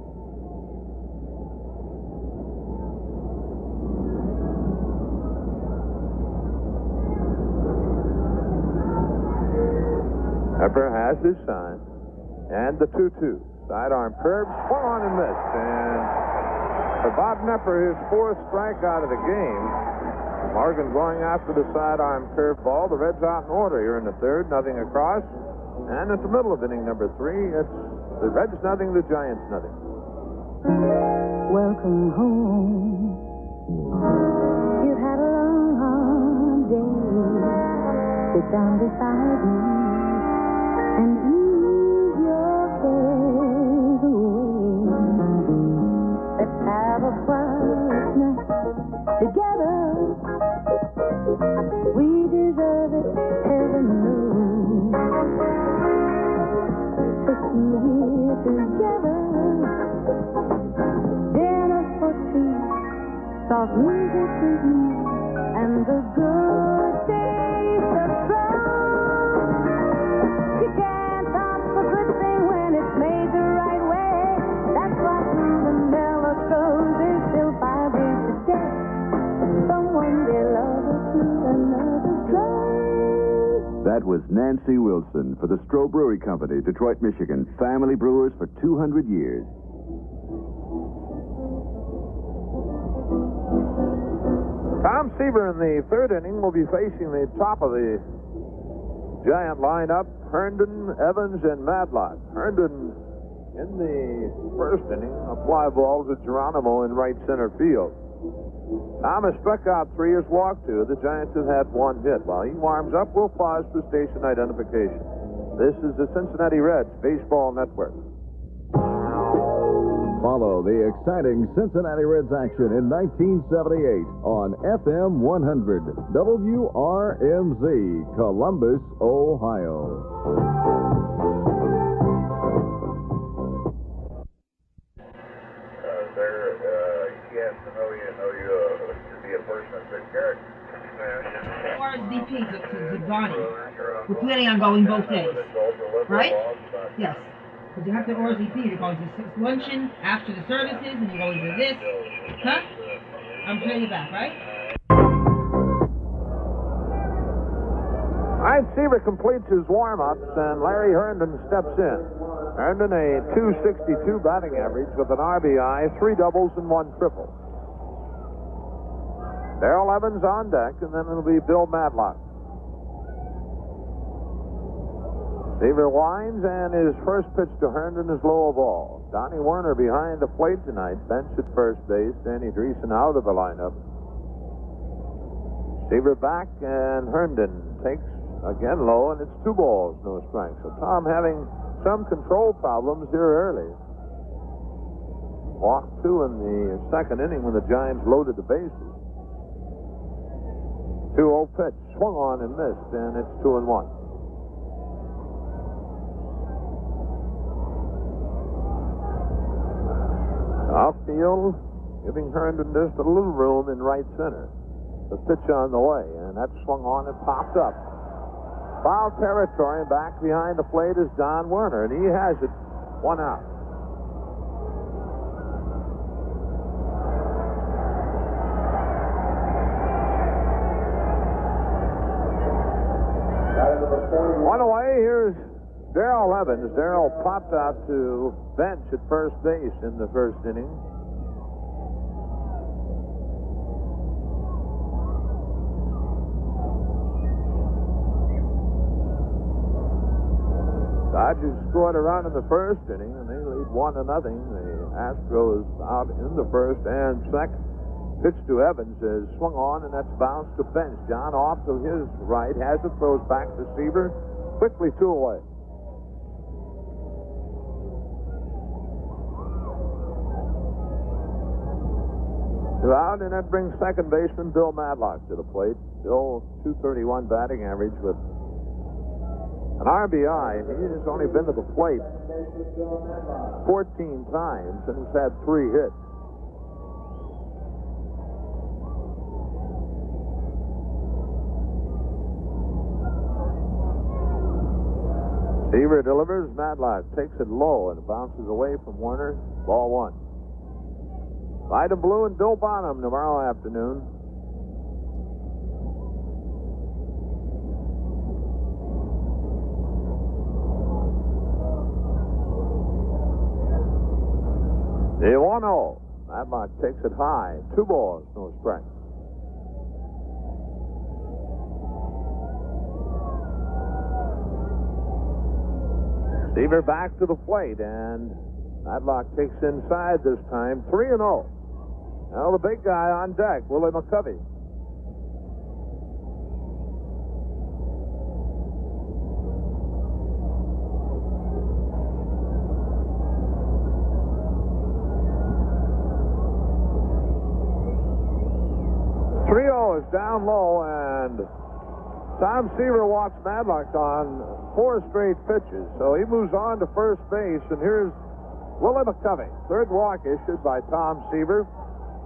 Nepper has his sign. And the 2-2. Sidearm curve, swung on and missed. And for Bob Nepper, his 4th strikeout of the game. Morgan going after the sidearm curveball. The Reds out in order here in the third, nothing across. And at the middle of inning number 3, it's the Reds nothing, the Giants nothing. Welcome home. You've had a long, hard day. Sit down beside me and ease your cares away. Let's have a quiet night together. We deserve it, heaven knows. Sitting here together, dinner for two, soft music with you, and the good taste of trouble. You can't stop a good thing when it's made the right way. That's why through the mellow throes they still vibrate today. Someone they love or to another's try. That was Nancy Wilson for the Stroh Brewery Company, Detroit, Michigan. Family brewers for 200 years. Tom Seaver in the third inning will be facing the top of the Giant lineup, Herndon, Evans, and Madlock. Herndon in the first inning, a fly ball to Geronimo in right center field. Tom has struck out 3, has walked 2. The Giants have had 1 hit. While he warms up, we'll pause for station identification. This is the Cincinnati Reds Baseball Network. Follow the exciting Cincinnati Reds action in 1978 on FM 100 WRMZ, Columbus, Ohio. Yes, I know you should be a person of good character. RSVP to Bonnie. We're planning on going both days. Right? Yes. Because you have to RSVP. You're going to luncheon after the services, and you're going to this. Huh? I'm paying you back, right? All right, Seaver completes his warm-ups, and Larry Herndon steps in. Herndon, a .262 batting average with an RBI, 3 doubles, and 1 triple. Darrell Evans on deck, and then it'll be Bill Madlock. Seaver winds, and his first pitch to Herndon is low of all. Donnie Werner behind the plate tonight, bench at first base. Danny Dreesen out of the lineup. Seaver back, and Herndon takes again low, and it's 2 balls, no strikes. So Tom having some control problems here early. Walked 2 in the second inning when the Giants loaded the bases. 2-0 pitch, swung on and missed, and it's 2-1. Outfield, giving Herndon just a little room in right center. The pitch on the way, and that swung on and popped up. Foul territory, and back behind the plate is Don Werner, and he has it 1 out. One away, here's Darrell Evans. Darrell popped out to bench at first base in the first inning. Dodgers scored a run in the first inning, and they lead 1-0. The Astros out in the first and second. Pitch to Evans is swung on, and that's bounced to bench. John off to his right, has it, throws back to Seaver. Quickly 2 away. Out, and that brings second baseman Bill Madlock to the plate. Bill, .231 batting average with an RBI. He has only been to the plate 14 times and has had 3 hits. Seaver delivers. Madlock takes it low and bounces away from Werner. Ball 1. Light and Blue and Bill Bonham tomorrow afternoon. The 1-0. Madlock takes it high. 2 balls, no strikes. Seaver back to the plate, and Madlock takes inside this time, 3-0. Now the big guy on deck, Willie McCovey. Is down low, and Tom Seaver walks Madlock on 4 straight pitches, so he moves on to first base, and here's Willie McCovey. Third walk issued by Tom Seaver.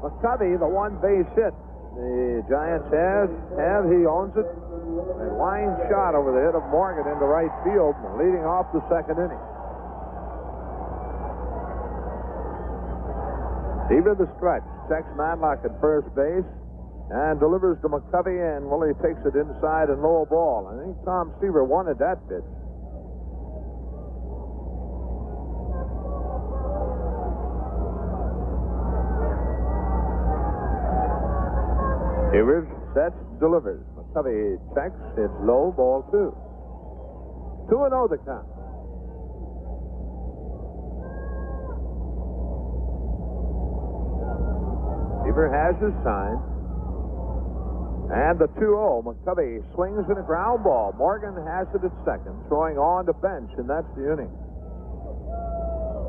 McCovey, the 1-base hit the Giants have, he owns it. A line shot over the head of Morgan into right field, leading off the second inning. Seaver the stretch, checks Madlock at first base, and delivers to McCovey, and Willie takes it inside and low ball. I think Tom Seaver wanted that pitch. Seaver sets, delivers. McCovey checks, it's low, ball 2. 2-0 the count. Seaver has his sign. And the 2-0, McCovey swings in a ground ball. Morgan has it at second, throwing on to bench, and that's the inning.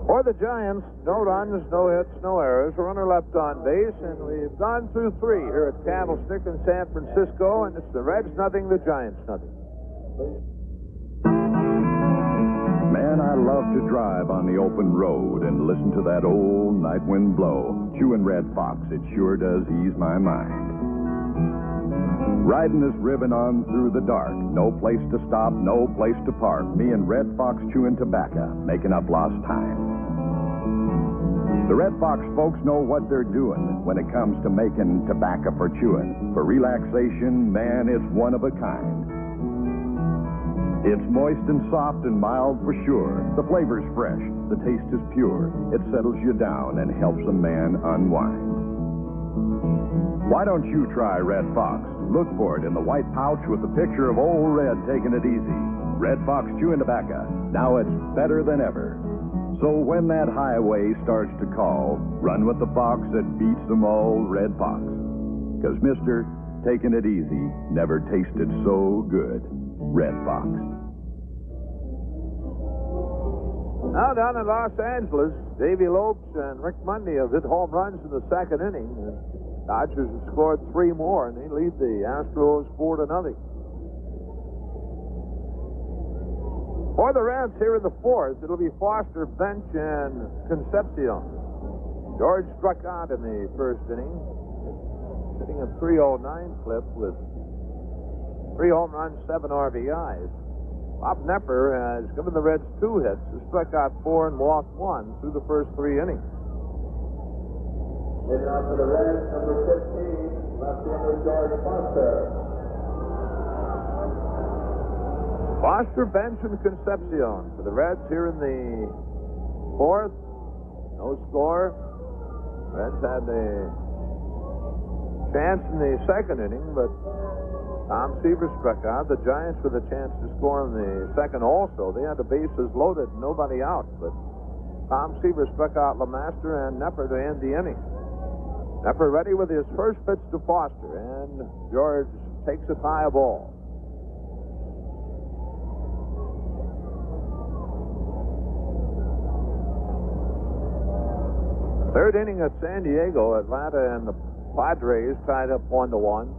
For the Giants, no runs, no hits, no errors. A runner left on base, and we've gone through 3 here at Candlestick in San Francisco, and it's the Reds nothing, the Giants nothing. Man, I love to drive on the open road and listen to that old night wind blow. Chewing Red Fox, it sure does ease my mind. Riding this ribbon on through the dark, no place to stop, no place to park. Me and Red Fox chewing tobacco, making up lost time. The Red Fox folks know what they're doing when it comes to making tobacco for chewing. For relaxation, man, it's one of a kind. It's moist and soft and mild for sure. The flavor's fresh, the taste is pure. It settles you down and helps a man unwind. Why don't you try Red Fox? Look for it in the white pouch with the picture of Old Red taking it easy. Red Fox chewing tobacco. Now it's better than ever. So when that highway starts to call, run with the fox that beats them all, Red Fox. 'Cause mister, taking it easy never tasted so good. Red Fox. Now down in Los Angeles, Davey Lopes and Rick Mundy have hit home runs in the second inning. Dodgers have scored 3 more, and they lead the Astros 4-0. For the Reds here in the 4th, it'll be Foster, Bench, and Concepcion. George struck out in the first inning, sitting a 309 clip with 3 home runs, 7 RBIs. Bob Knepper has given the Reds 2 hits, has struck out 4 and walked 1 through the first 3 innings. Leading out for the Reds, number 15, left-hander George Foster. Foster, Bench, and Concepcion for the Reds here in the 4th. No score. Reds had a chance in the second inning, but Tom Seaver struck out. The Giants with a chance to score in the second also. They had the bases loaded, nobody out, but Tom Seaver struck out LeMaster and Knepper to end the inning. Knepper ready with his first pitch to Foster, and George takes a high ball. Third inning at San Diego. Atlanta and the Padres tied up 1-1.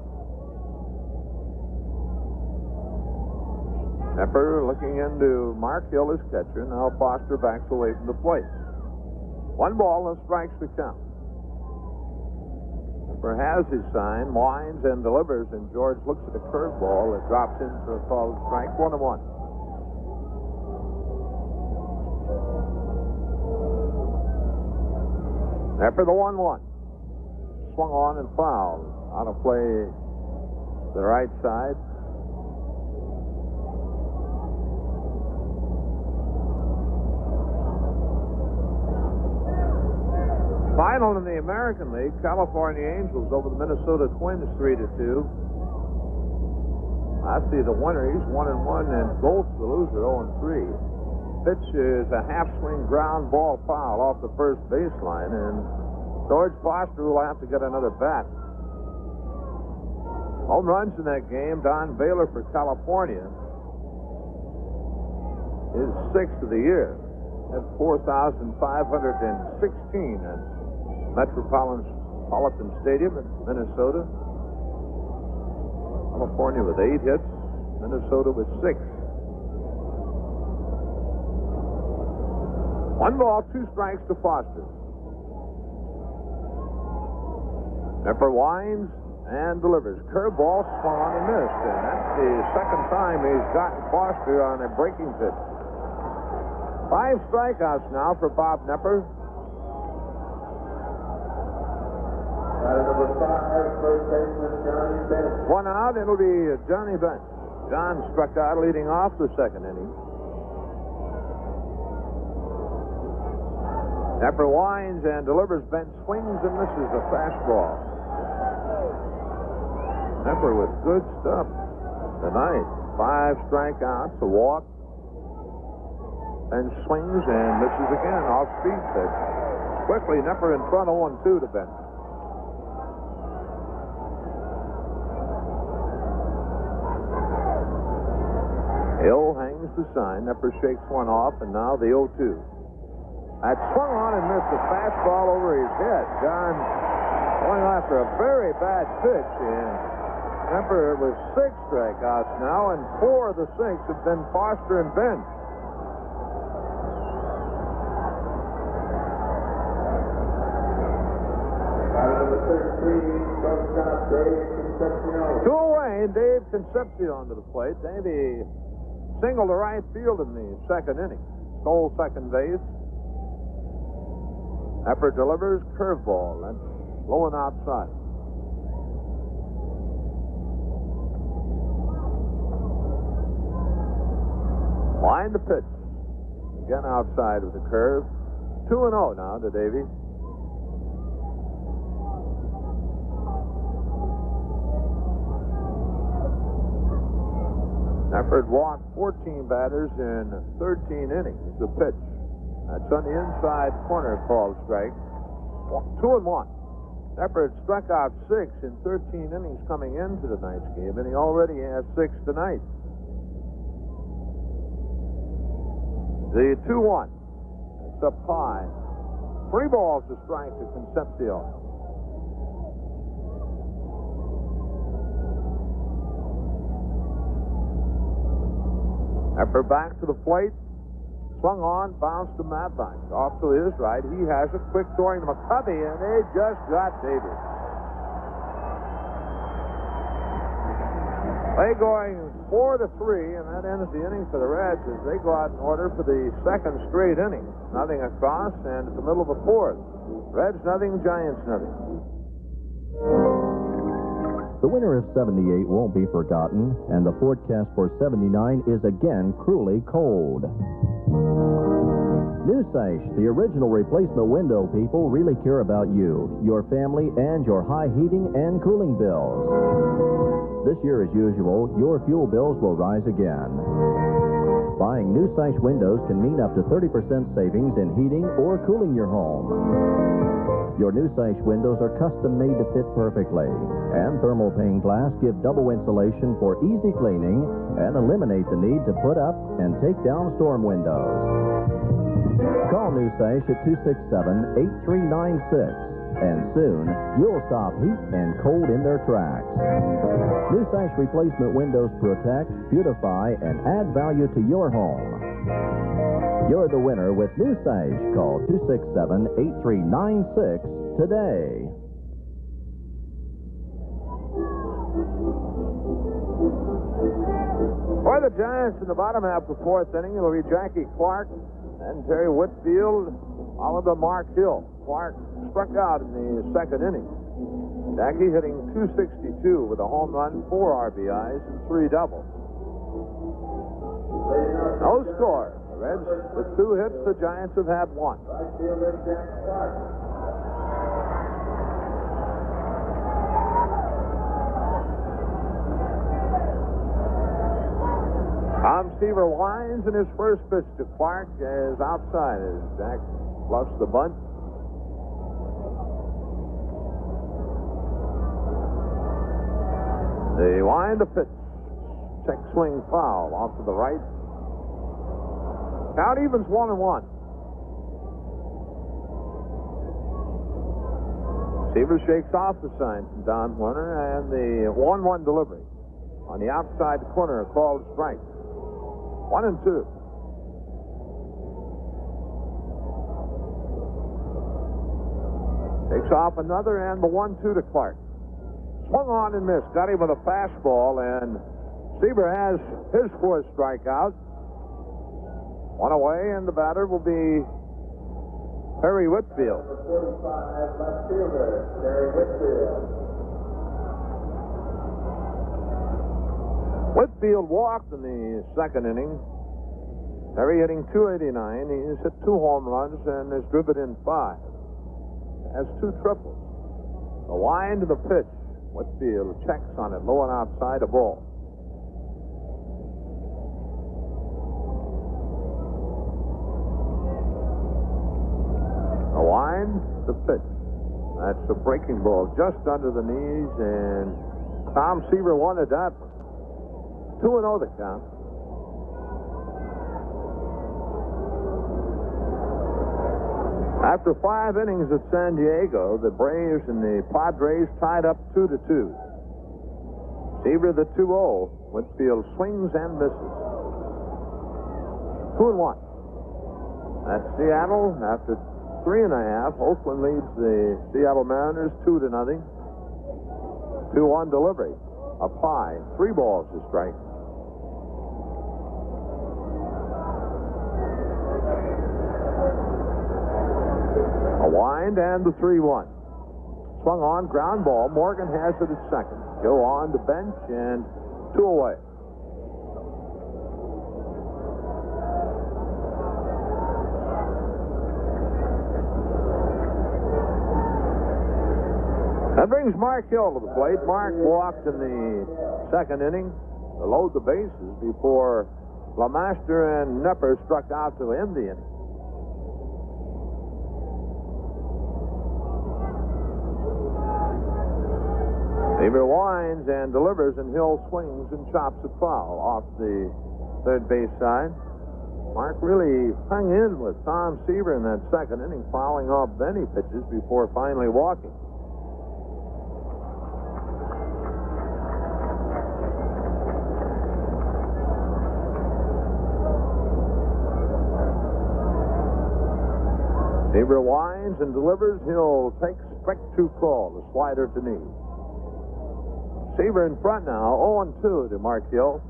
Knepper looking into Mark Hill as catcher. Now Foster backs away from the plate. 1 ball and strikes the count. Knepper has his sign, winds and delivers, and George looks at a curveball that drops in for a called strike. 1-1. After the 1-1. Swung on and fouled. Out of play to the right side. Final in the American League, California Angels over the Minnesota Twins 3-2. I see the winner, he's 1-1, and Goltz, the loser, 0-3. Pitch is a half-swing ground ball foul off the first baseline, and George Foster will have to get another bat. Home runs in that game, Don Baylor for California, his 6th of the year at 4,516 at Metropolitan Stadium in Minnesota. California with 8 hits, Minnesota with 6. 1 ball, 2 strikes to Foster. Nepper winds and delivers. Curveball swung on and missed, and that's the second time he's gotten Foster on a breaking pitch. 5 strikeouts now for Bob Nepper. Number 5, first baseman Johnny Bench. 1 out, it'll be Johnny Bench. John struck out leading off the second inning. Nepper winds and delivers. Bench swings and misses a fastball. Nepper with good stuff tonight. 5 strikeouts, a walk, and swings and misses again off speed pitch. Quickly, Nepper in front 0-2 to Bench. Hill hangs the sign. Nepper shakes one off, and now the 0-2. That swung on and missed a fastball over his head. John going after a very bad pitch, and Nepper with 6 strikeouts now, and 4 of the 6 have been Foster and Bench. Number 13, shortstop Dave Concepcion. 2 away, Dave Concepcion to the plate. Davey singled to right field in the second inning. Stole second base. Nepper delivers, curveball. That's low and outside. Line the pitch. Again outside with the curve. 2-0 now to Davey. Nepper walked 14 batters in 13 innings. The pitch. That's on the inside corner, called strike. 2-1. Nepper had struck out 6 in 13 innings coming into tonight's game, and he already has 6 tonight. The 2-1. It's up high. 3 balls to strike to Concepcion. Nepper back to the plate. Swung on, bounced to Madlock. Off to his right. He has a quick throwing to McCovey, and they just got Davis. They going 4-3, and that ends the inning for the Reds as they go out in order for the second straight inning. Nothing across, and at the middle of the 4th. Reds nothing, Giants nothing. The winter of 78 won't be forgotten, and the forecast for 79 is again cruelly cold. Newsash, the original replacement window people, really care about you, your family, and your high heating and cooling bills. This year, as usual, your fuel bills will rise again. Buying Newsash windows can mean up to 30% savings in heating or cooling your home. Your Newsash windows are custom made to fit perfectly, and thermal pane glass give double insulation for easy cleaning and eliminate the need to put up and take down storm windows. Call Newsash at 267-8396, and soon you'll stop heat and cold in their tracks. Newsash replacement windows protect, beautify, and add value to your home. You're the winner with Newsash. Call 267-8396 today. For the Giants in the bottom half of the 4th inning, it'll be Jackie Clark and Terry Whitfield, followed by Mark Hill. Clark struck out in the second inning. Jackie hitting .262 with a home run, 4 RBIs, and 3 doubles. No score. The Reds, the 2 hits, the Giants have had 1. Right fielder Jack Clark. Tom Seaver winds, and his first pitch to Clark is outside as Jack bluffs the bunt. They wind the pitch. Check swing foul off to the right. Count evens 1-1. Seaver shakes off the sign from Don Werner, and the 1-1 delivery. On the outside corner, a called strike. 1-2. Takes off another, and the 1-2 to Clark. Swung on and missed. Got him with a fastball, and Seaver has his fourth strikeout. One away, and the batter will be Harry Whitfield. Number 45, left fielder, Harry Whitfield. Whitfield walked in the second inning. Harry hitting .289. He's hit 2 home runs and has driven in 5. Has 2 triples. The wind to the pitch. Whitfield checks on it, low and outside, a ball. The wind, the pitch. That's a breaking ball just under the knees, and Tom Seaver wanted that one. 2-0 the count. After 5 innings at San Diego, the Braves and the Padres tied up 2-2. Seaver the 2-0. Whitfield swings and misses. 2-1. That's Seattle. After 3.5, Oakland leads the Seattle Mariners 2-0. 2-1 delivery. Up high. 3 balls to strike. A wind and the 3-1. Swung on, ground ball. Morgan has it at second. Joe on to bench, and 2 away. That brings Mark Hill to the plate. Mark walked in the second inning to load the bases before LeMaster and Nepper struck out to end the inning. Seaver winds and delivers, and Hill swings and chops it foul off the third base side. Mark really hung in with Tom Seaver in that second inning, fouling off many pitches before finally walking. Seaver winds and delivers. Hill takes strike 2 call, the slider to knee. Seaver in front now, 0-2 to Mark Hill.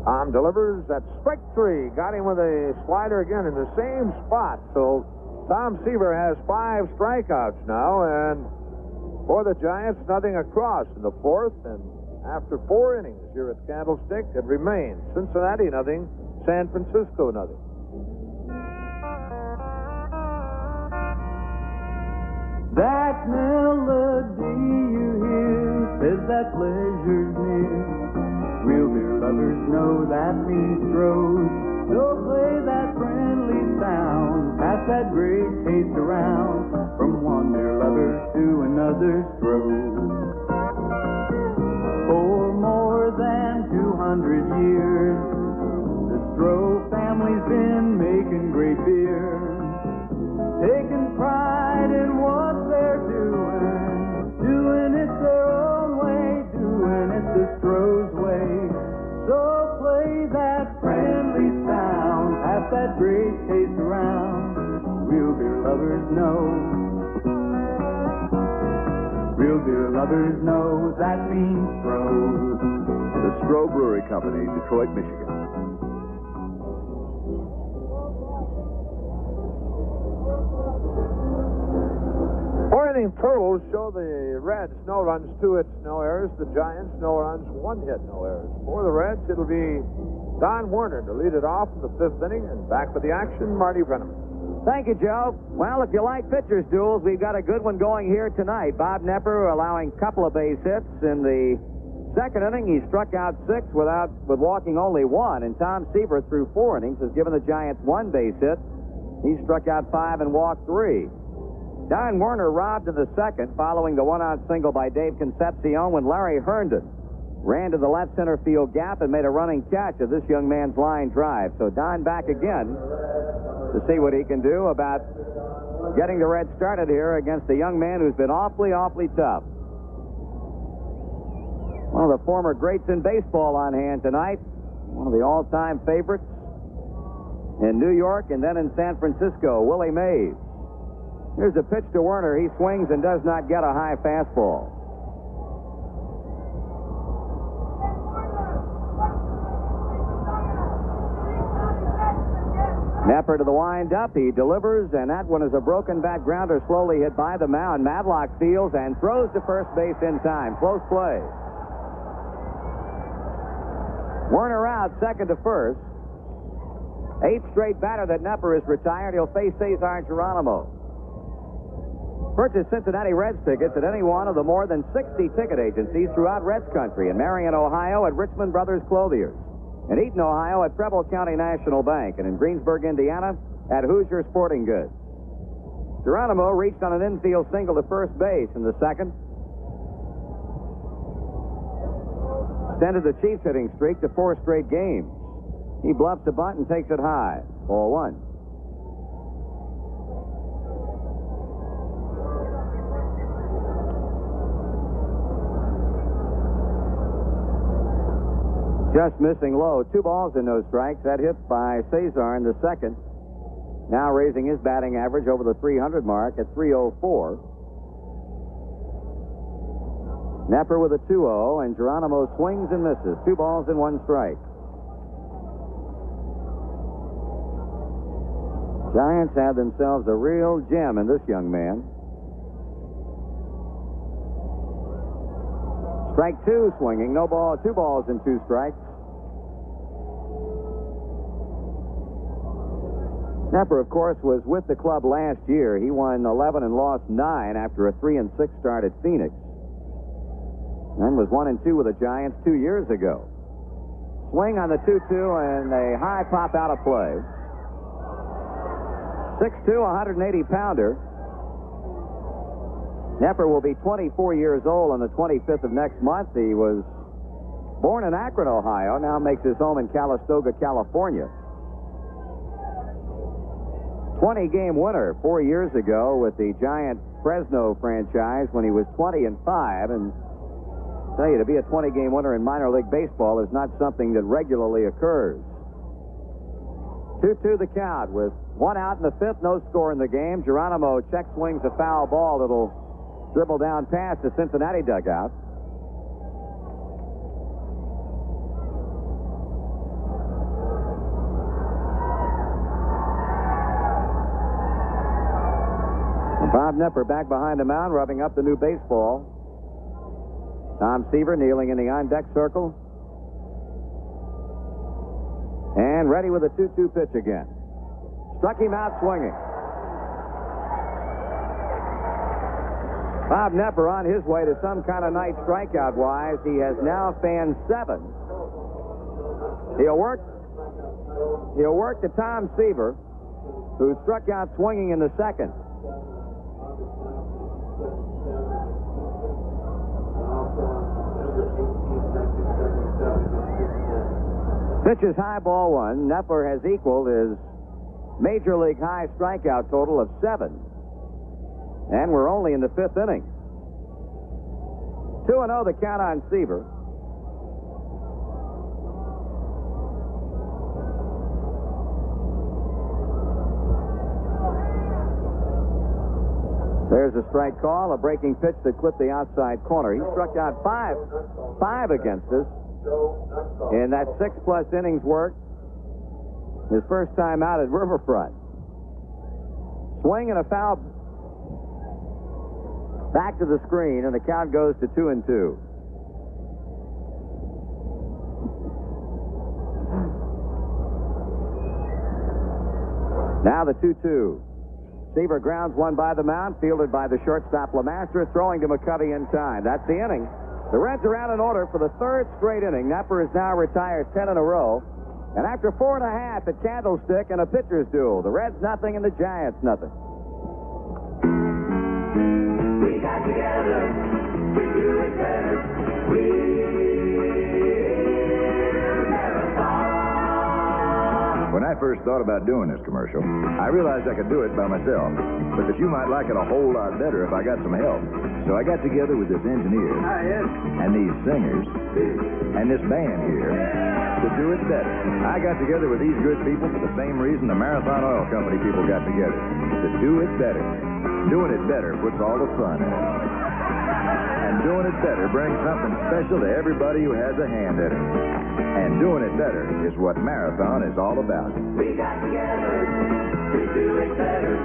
Tom delivers. That's strike 3. Got him with a slider again in the same spot. So Tom Seaver has 5 strikeouts now, and for the Giants, nothing across in the fourth. And after 4 innings here at Candlestick, it remains Cincinnati nothing, San Francisco nothing. That melody you hear says that pleasure's near. Real beer lovers know that means stroke. So play that friendly sound, pass that great taste around, from one beer lover to another stroke. For more than 200 years, the Stroh family's been making great beer, taking pride in what they're doing it their own way, doing it the Stroh's way. So play that friendly sound, pass that great taste around. Real beer lovers know. Real beer lovers know that means Stroh. The Stroh Brewery Company, Detroit, Michigan. 4 inning totals show the Reds no runs, 2 hits, no errors. The Giants no runs, 1 hit, no errors. For the Reds, it'll be Don Werner to lead it off in the 5th inning, and back with the action, Marty Brenneman. Thank you, Joe. Well, if you like pitchers' duels, we've got a good one going here tonight. Bob Nepper allowing a couple of base hits in the second inning, he struck out 6 with walking only 1, and Tom Seaver, through 4 innings, has given the Giants 1 base hit. He struck out 5 and walked 3. Don Werner robbed in the second, following the one-out single by Dave Concepcion when Larry Herndon ran to the left center field gap and made a running catch of this young man's line drive. So Don back again to see what he can do about getting the Reds started here against a young man who's been awfully, awfully tough. One of the former greats in baseball on hand tonight. One of the all-time favorites in New York and then in San Francisco, Willie Mays. Here's a pitch to Werner. He swings and does not get a high fastball. Knepper to the windup. He delivers, and that one is a broken back grounder slowly hit by the mound. Madlock fields and throws to first base in time. Close play. Werner out, second to first. 8th straight batter that Knepper is retired. He'll face Cesar Geronimo. Purchase Cincinnati Reds tickets at any one of the more than 60 ticket agencies throughout Reds country. In Marion, Ohio at Richmond Brothers Clothiers. In Eaton, Ohio at Preble County National Bank. And in Greensburg, Indiana at Hoosier Sporting Goods. Geronimo reached on an infield single to first base in the second. Extended the Chiefs' hitting streak to 4 straight games. He bluffs a bunt and takes it high. Ball 1. Just missing low. 2 balls and no strikes. That hit by Cesar in the second. Now raising his batting average over the 300 mark at .304. Knepper with a 2-0, and Geronimo swings and misses. 2 balls and 1 strike. Giants have themselves a real gem in this young man. Strike 2 swinging. No ball. 2 balls and 2 strikes. Knepper, of course, was with the club last year. He won 11 and lost 9 after a 3-6 start at Phoenix. And was 1-2 with the Giants 2 years ago. Swing on the 2-2 and a high pop out of play. 6'2", 180-pounder. Knepper will be 24 years old on the 25th of next month. He was born in Akron, Ohio, now makes his home in Calistoga, California. 20-game winner 4 years ago with the Giant Fresno franchise when he was 20-5. And I tell you, to be a 20-game winner in minor league baseball is not something that regularly occurs. 2-2 the count with 1 out in the 5th, no score in the game. Geronimo check swings a foul ball that'll dribble down past the Cincinnati dugout. Bob Knepper back behind the mound, rubbing up the new baseball. Tom Seaver kneeling in the on-deck circle. And ready with a 2-2 pitch again. Struck him out swinging. Bob Knepper on his way to some kind of night strikeout-wise. He has now fanned 7. He'll work to Tom Seaver, who struck out swinging in the second. Pitch is high, ball 1. Knepper has equaled his major league high strikeout total of 7. And we're only in the 5th inning. 2-0 the count on Seaver. There's a strike call, a breaking pitch that clipped the outside corner. He struck out 5 against us in that 6+ innings work. His first time out at Riverfront. Swing and a foul back to the screen, and the count goes to 2-2. Now the 2-2. Seaver grounds one by the mound, fielded by the shortstop LeMaster, throwing to McCovey in time. That's the inning. The Reds are out in order for the third straight inning. Nepper is now retired 10 in a row. And after 4 1/2 at Candlestick and a pitcher's duel, the Reds nothing and the Giants nothing. We got together, we do it better. When I first thought about doing this commercial, I realized I could do it by myself, but that you might like it a whole lot better if I got some help. So I got together with this engineer and these singers and this band here to do it better. I got together with these good people for the same reason the Marathon Oil Company people got together, to do it better. Doing it better puts all the fun in it. And doing it better brings something special to everybody who has a hand in it. And doing it better is what Marathon is all about. We got together to do it better.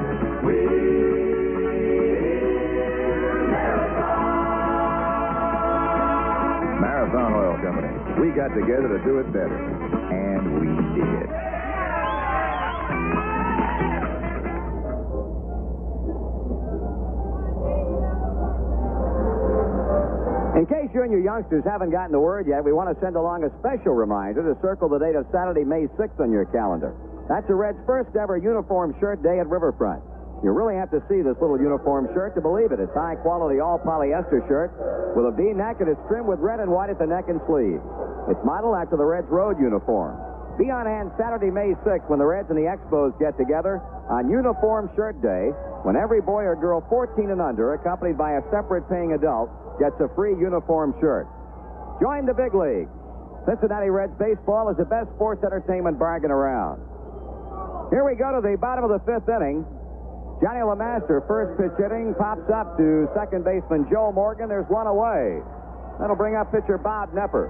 Marathon Oil Company. We got together to do it better. And we did. In case you and your youngsters haven't gotten the word yet, we want to send along a special reminder to circle the date of Saturday, May 6th on your calendar. That's the Reds' first ever uniform shirt day at Riverfront. You really have to see this little uniform shirt to believe it. It's high-quality all-polyester shirt with a V-neck, and it's trimmed with red and white at the neck and sleeves. It's modeled after the Reds' road uniform. Be on hand Saturday, May 6th when the Reds and the Expos get together on Uniform Shirt Day, when every boy or girl 14 and under, accompanied by a separate paying adult, gets a free uniform shirt. Join the big league. Cincinnati Reds baseball is the best sports entertainment bargain around. Here we go to the bottom of the 5th inning. Johnny LeMaster, first pitch hitting, pops up to second baseman Joe Morgan. There's one away. That'll bring up pitcher Bob Nepper.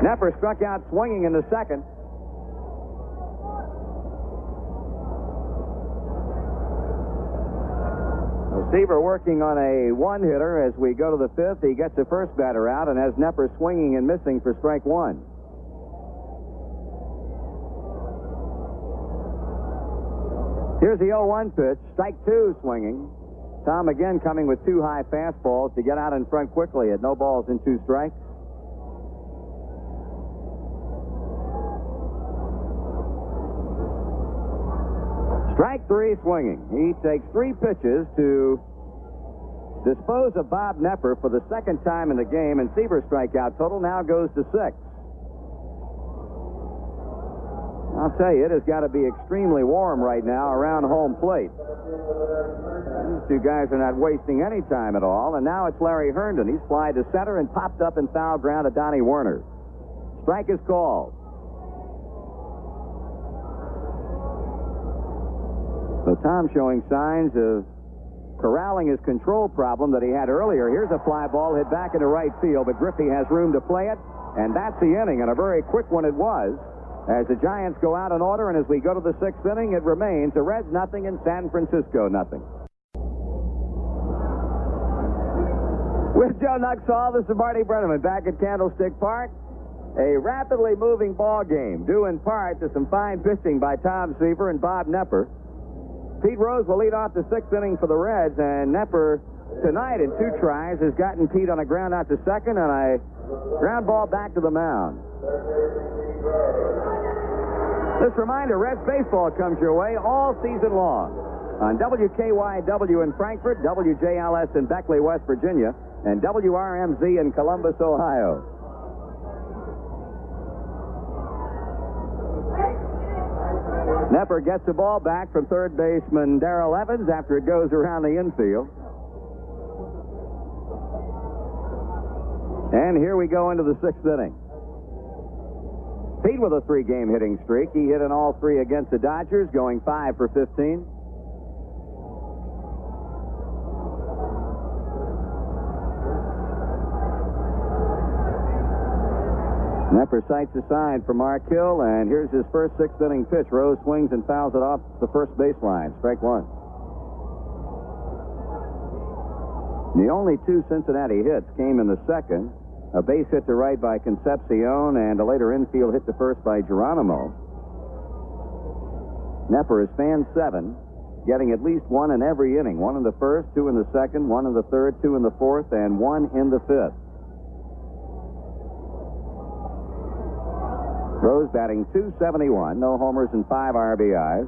Nepper struck out swinging in the second. Seaver working on a one-hitter as we go to the 5th. He gets the first batter out and has Nepper swinging and missing for strike one. Here's the 0-1 pitch. Strike two swinging. Tom again coming with two high fastballs to get out in front quickly at no balls and two strikes. Strike three swinging. He takes three pitches to dispose of Bob Nepper for the second time in the game, and Seaver's strikeout total now goes to 6. I'll tell you, it has got to be extremely warm right now around home plate. These two guys are not wasting any time at all, and now it's Larry Herndon. He's flied to center and popped up in foul ground to Donnie Werner. Strike is called. So Tom showing signs of corralling his control problem that he had earlier. Here's a fly ball hit back into right field, but Griffey has room to play it, and that's the inning, and a very quick one it was. As the Giants go out in order, and as we go to the 6th inning, it remains the Reds nothing and San Francisco nothing. With Joe Nuxhall, this is Marty Brenneman back at Candlestick Park. A rapidly moving ball game, due in part to some fine pitching by Tom Seaver and Bob Nepper. Pete Rose will lead off the 6th inning for the Reds, and Nepper tonight in two tries has gotten Pete on a ground out to second and a ground ball back to the mound. This reminder, Reds baseball comes your way all season long on WKYW in Frankfort, WJLS in Beckley, West Virginia, and WRMZ in Columbus, Ohio. Nepper gets the ball back from third baseman Darrell Evans after it goes around the infield. And here we go into the 6th inning. Pete with a 3-game hitting streak. He hit in all three against the Dodgers, going 5 for 15. Nepper sights a sign for Mark Hill, and here's his first 6th inning pitch. Rose swings and fouls it off the first baseline. Strike one. The only two Cincinnati hits came in the second. A base hit to right by Concepcion, and a later infield hit to first by Geronimo. Nepper is fan 7. getting at least one in every inning. One in the first, two in the second, one in the third, two in the fourth, and one in the fifth. Rose batting .271, no homers and 5 RBIs.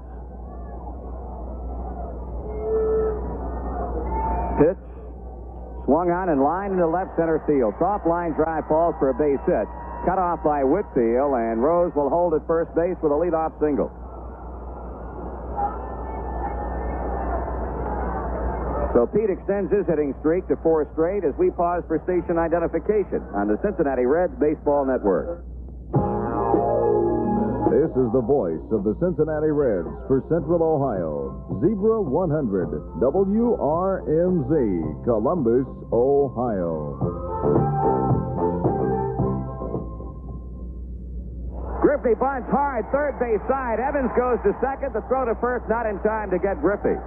Pitch, swung on and lined into left center field. Soft line drive falls for a base hit. Cut off by Whitfield, and Rose will hold at first base with a leadoff single. So Pete extends his hitting streak to 4 straight as we pause for station identification on the Cincinnati Reds Baseball Network. This is the voice of the Cincinnati Reds for Central Ohio. Zebra 100, WRMZ, Columbus, Ohio. Griffey bunts hard, third base side. Evans goes to second. The throw to first, not in time to get Griffey.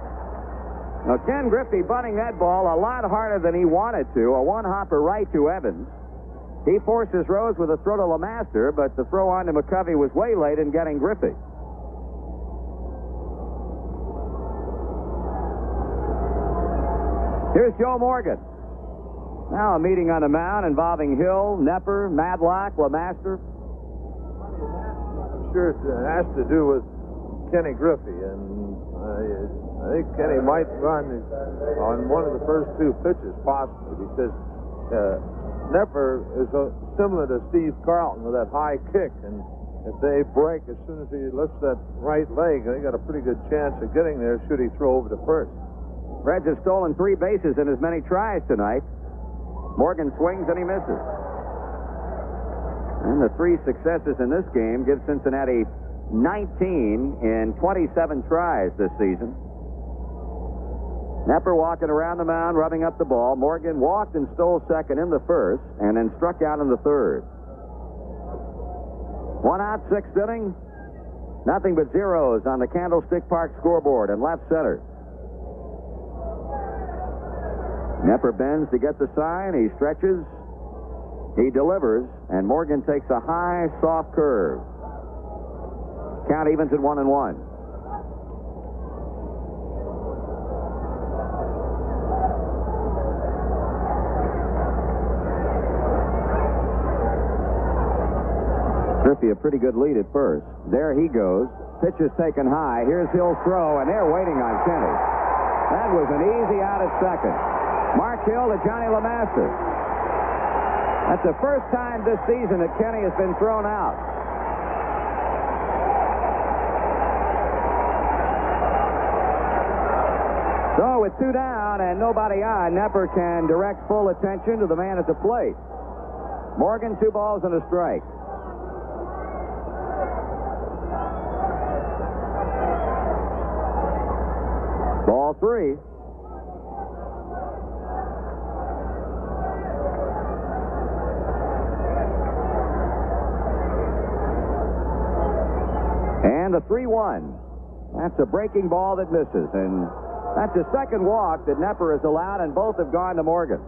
Now, Ken Griffey bunting that ball a lot harder than he wanted to. A one-hopper right to Evans. He forces Rose with a throw to LeMaster, but the throw on to McCovey was way late in getting Griffey. Here's Joe Morgan. Now a meeting on the mound involving Hill, Nepper, Madlock, LeMaster. I'm sure it has to do with Kenny Griffey, and I think Kenny might run on one of the first 2 pitches, possibly, because Nepper is similar to Steve Carlton with that high kick, and if they break as soon as he lifts that right leg, they got a pretty good chance of getting there should he throw over to first. Reds have stolen 3 bases in as many tries tonight. Morgan swings and he misses. And the 3 successes in this game give Cincinnati 19 in 27 tries this season. Nepper walking around the mound, rubbing up the ball. Morgan walked and stole second in the first, and then struck out in the third. 1 out, 6th inning. Nothing but zeros on the Candlestick Park scoreboard in left center. Nepper bends to get the sign. He stretches. He delivers, and Morgan takes a high, soft curve. Count evens at 1-1. Griffey a pretty good lead at first. There he goes. Pitch is taken high. Here's Hill's throw, and they're waiting on Kenny. That was an easy out at second. Mark Hill to Johnny LeMaster. That's the first time this season that Kenny has been thrown out. So with 2 down and nobody on, Nepper can direct full attention to the man at the plate. Morgan, 2 balls and a strike. Ball 3. And the 3-1. That's a breaking ball that misses, and that's the second walk that Nepper has allowed, and both have gone to Morgan.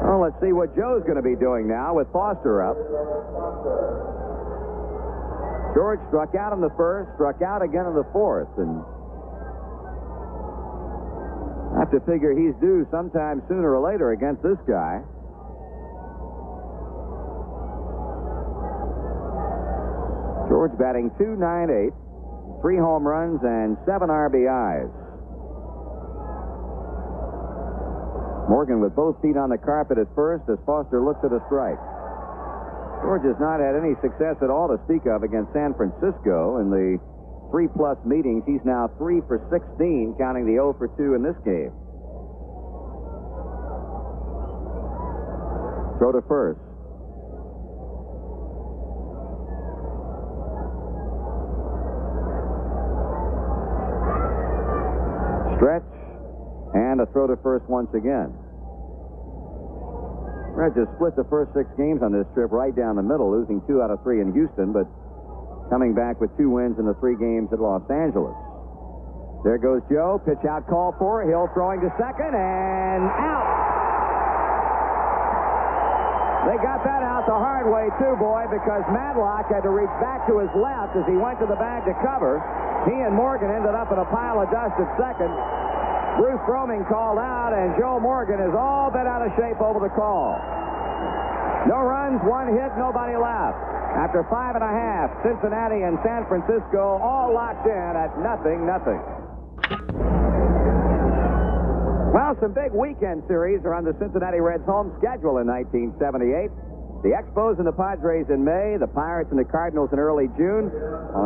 Well, let's see what Joe's going to be doing now with Foster up. George struck out in the first, struck out again in the fourth, and I have to figure he's due sometime sooner or later against this guy. George batting .298, 3 home runs and 7 RBIs. Morgan with both feet on the carpet at first as Foster looks at a strike. George has not had any success at all to speak of against San Francisco in the 3+ meetings. He's now 3 for 16, counting the 0 for 2 in this game. Throw to first. Stretch, and a throw to first once again. Reds have split the first 6 games on this trip right down the middle, losing 2 out of 3 in Houston, but coming back with 2 wins in the 3 games at Los Angeles. There goes Joe. Pitch out, call for. Hill throwing to second, and out. They got that out the hard way, too, boy, because Madlock had to reach back to his left as he went to the bag to cover. He and Morgan ended up in a pile of dust at second. Bruce Roaming called out, and Joe Morgan is all bent out of shape over the call. No runs, one hit, nobody left. After 5.5, Cincinnati and San Francisco all locked in at 0-0. Well, some big weekend series are on the Cincinnati Reds' home schedule in 1978. The Expos and the Padres in May, the Pirates and the Cardinals in early June.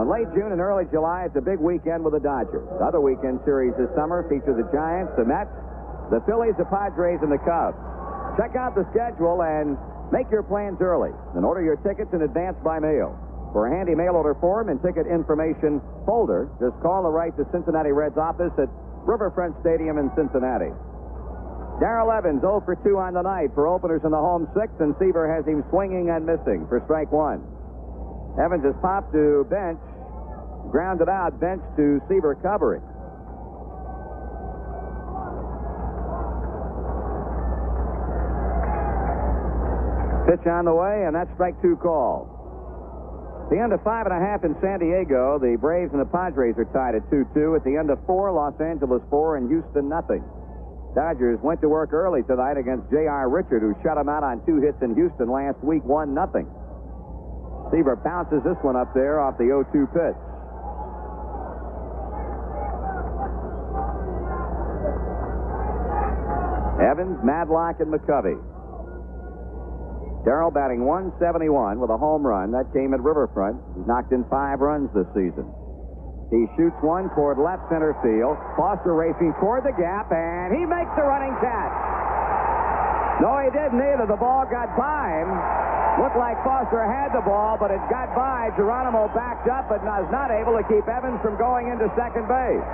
Late June and early July, it's a big weekend with the Dodgers. Other weekend series this summer feature the Giants, the Mets, the Phillies, the Padres, and the Cubs. Check out the schedule and make your plans early. And order your tickets in advance by mail. For a handy mail order form and ticket information folder, just call or write the Cincinnati Reds office at Riverfront Stadium in Cincinnati. Darrell Evans 0 for 2 on the night for openers in the home sixth, and Seaver has him swinging and missing for strike one. Evans is popped to bench, grounded out, bench to Seaver covering. Pitch on the way, and that's strike two call. At the end of 5.5 in San Diego, the Braves and the Padres are tied at 2-2. At the end of 4, Los Angeles 4 and Houston 0. Dodgers went to work early tonight against J.R. Richard, who shut him out on 2 hits in Houston last week, 1-0. Seaver bounces this one up there off the 0-2 pitch. Evans, Madlock, and McCovey. Darrell batting 171 with a home run. That came at Riverfront. He's knocked in 5 runs this season. He shoots one toward left center field. Foster racing toward the gap, and he makes the running catch. No, he didn't either. The ball got by him. Looked like Foster had the ball, but it got by. Geronimo backed up, but was not able to keep Evans from going into second base.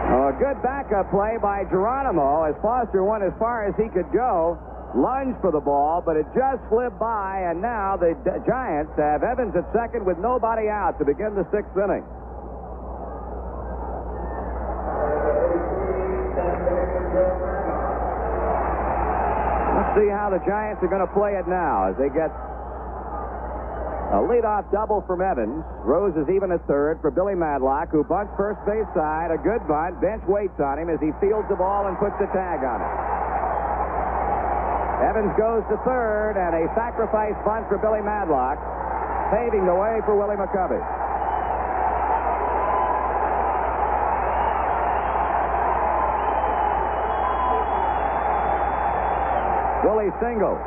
A good backup play by Geronimo as Foster went as far as he could go. Lunged for the ball, but it just slipped by, and now the Giants have Evans at second with nobody out to begin the 6th inning. Let's see how the Giants are going to play it now as they get a leadoff double from Evans. Rose is even at third for Billy Madlock, who bunts first base side. A good bunt. Bench waits on him as he fields the ball and puts the tag on it. Evans goes to third, and a sacrifice bunt for Billy Madlock, paving the way for Willie McCovey. Willie singles.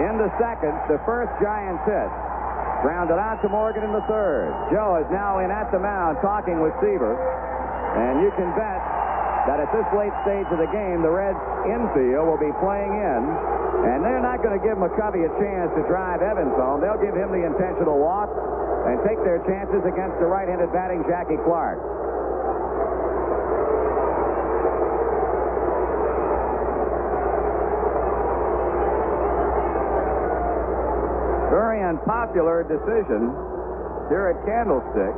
Into second, the first Giants hit. Grounded out to Morgan in the third. Joe is now in at the mound talking with Seaver, and you can bet that at this late stage of the game, the Reds infield will be playing in, and they're not going to give McCovey a chance to drive Evans home. They'll give him the intentional walk and take their chances against the right-handed batting Jackie Clark. Very unpopular decision here at Candlestick,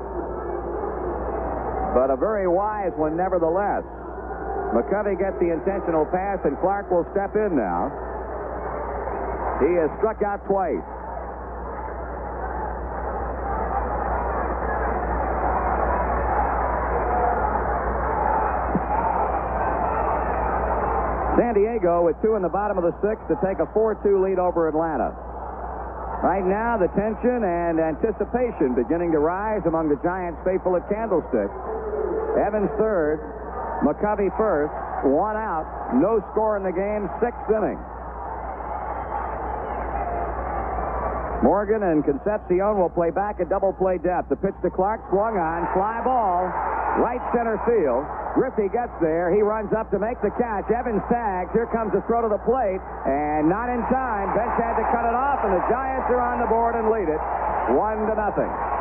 but a very wise one nevertheless. McCovey gets the intentional pass, and Clark will step in now. He has struck out twice. San Diego with 2 in the bottom of the 6th to take a 4-2 lead over Atlanta. Right now, the tension and anticipation beginning to rise among the Giants faithful at Candlestick. Evans third. McCovey first, 1 out, no score in the game, 6th inning. Morgan and Concepcion will play back at double play depth. The pitch to Clark, swung on, fly ball, right center field. Griffey gets there. He runs up to make the catch. Evans tags. Here comes the throw to the plate, and not in time. Bench had to cut it off, and the Giants are on the board and lead it 1-0.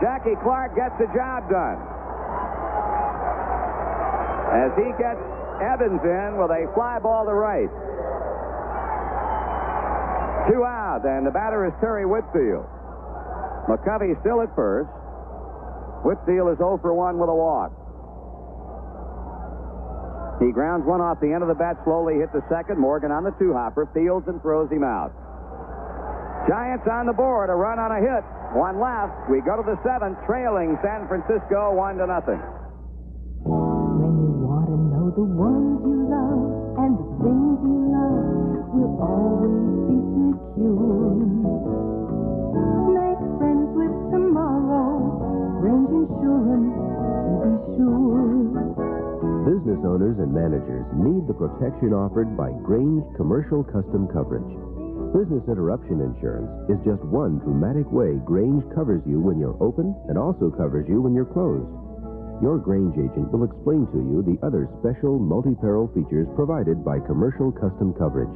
Jackie Clark gets the job done as he gets Evans in with a fly ball to right. 2 out, and the batter is Terry Whitfield. McCovey still at first. Whitfield is 0 for 1 with a walk. He grounds one off the end of the bat, slowly hit the second. Morgan on the two-hopper, fields and throws him out. Giants on the board, a run on a hit. One left. We go to the 7th, trailing San Francisco 1-0. When you want to know the ones you love and the things you love will always be secure. Make friends with tomorrow. Range Insurance, to be sure. Business owners and managers need the protection offered by Grange Commercial Custom Coverage. Business interruption insurance is just one dramatic way Grange covers you when you're open and also covers you when you're closed. Your Grange agent will explain to you the other special multi-peril features provided by Commercial Custom Coverage.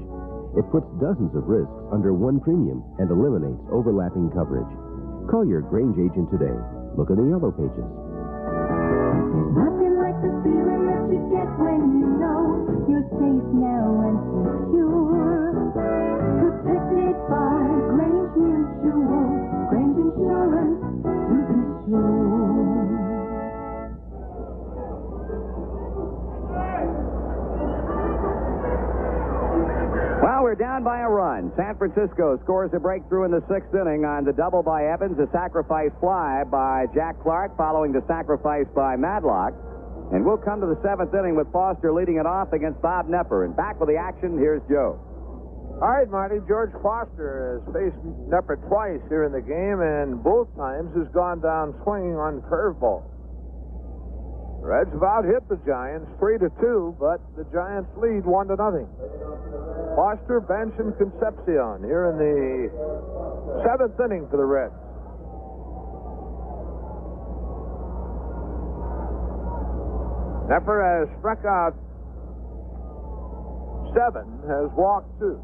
It puts dozens of risks under one premium and eliminates overlapping coverage. Call your Grange agent today. Look in the yellow pages. There's nothing like the feeling that you get when you know you're safe now and secure. Protected by Grange Mutual, Grange Insurance, to be sure. Well, we're down by a run. San Francisco scores a breakthrough in the 6th inning on the double by Evans, a sacrifice fly by Jack Clark, following the sacrifice by Madlock. And we'll come to the 7th inning with Foster leading it off against Bob Nepper. And back with the action, here's Joe. All right, Marty, George Foster has faced Nepper twice here in the game, and both times has gone down swinging on curveball. The Reds have out-hit the Giants 3-2, but the Giants lead 1-0. Foster, Bench, and Concepcion here in the 7th inning for the Reds. Nepper has struck out 7, has walked 2.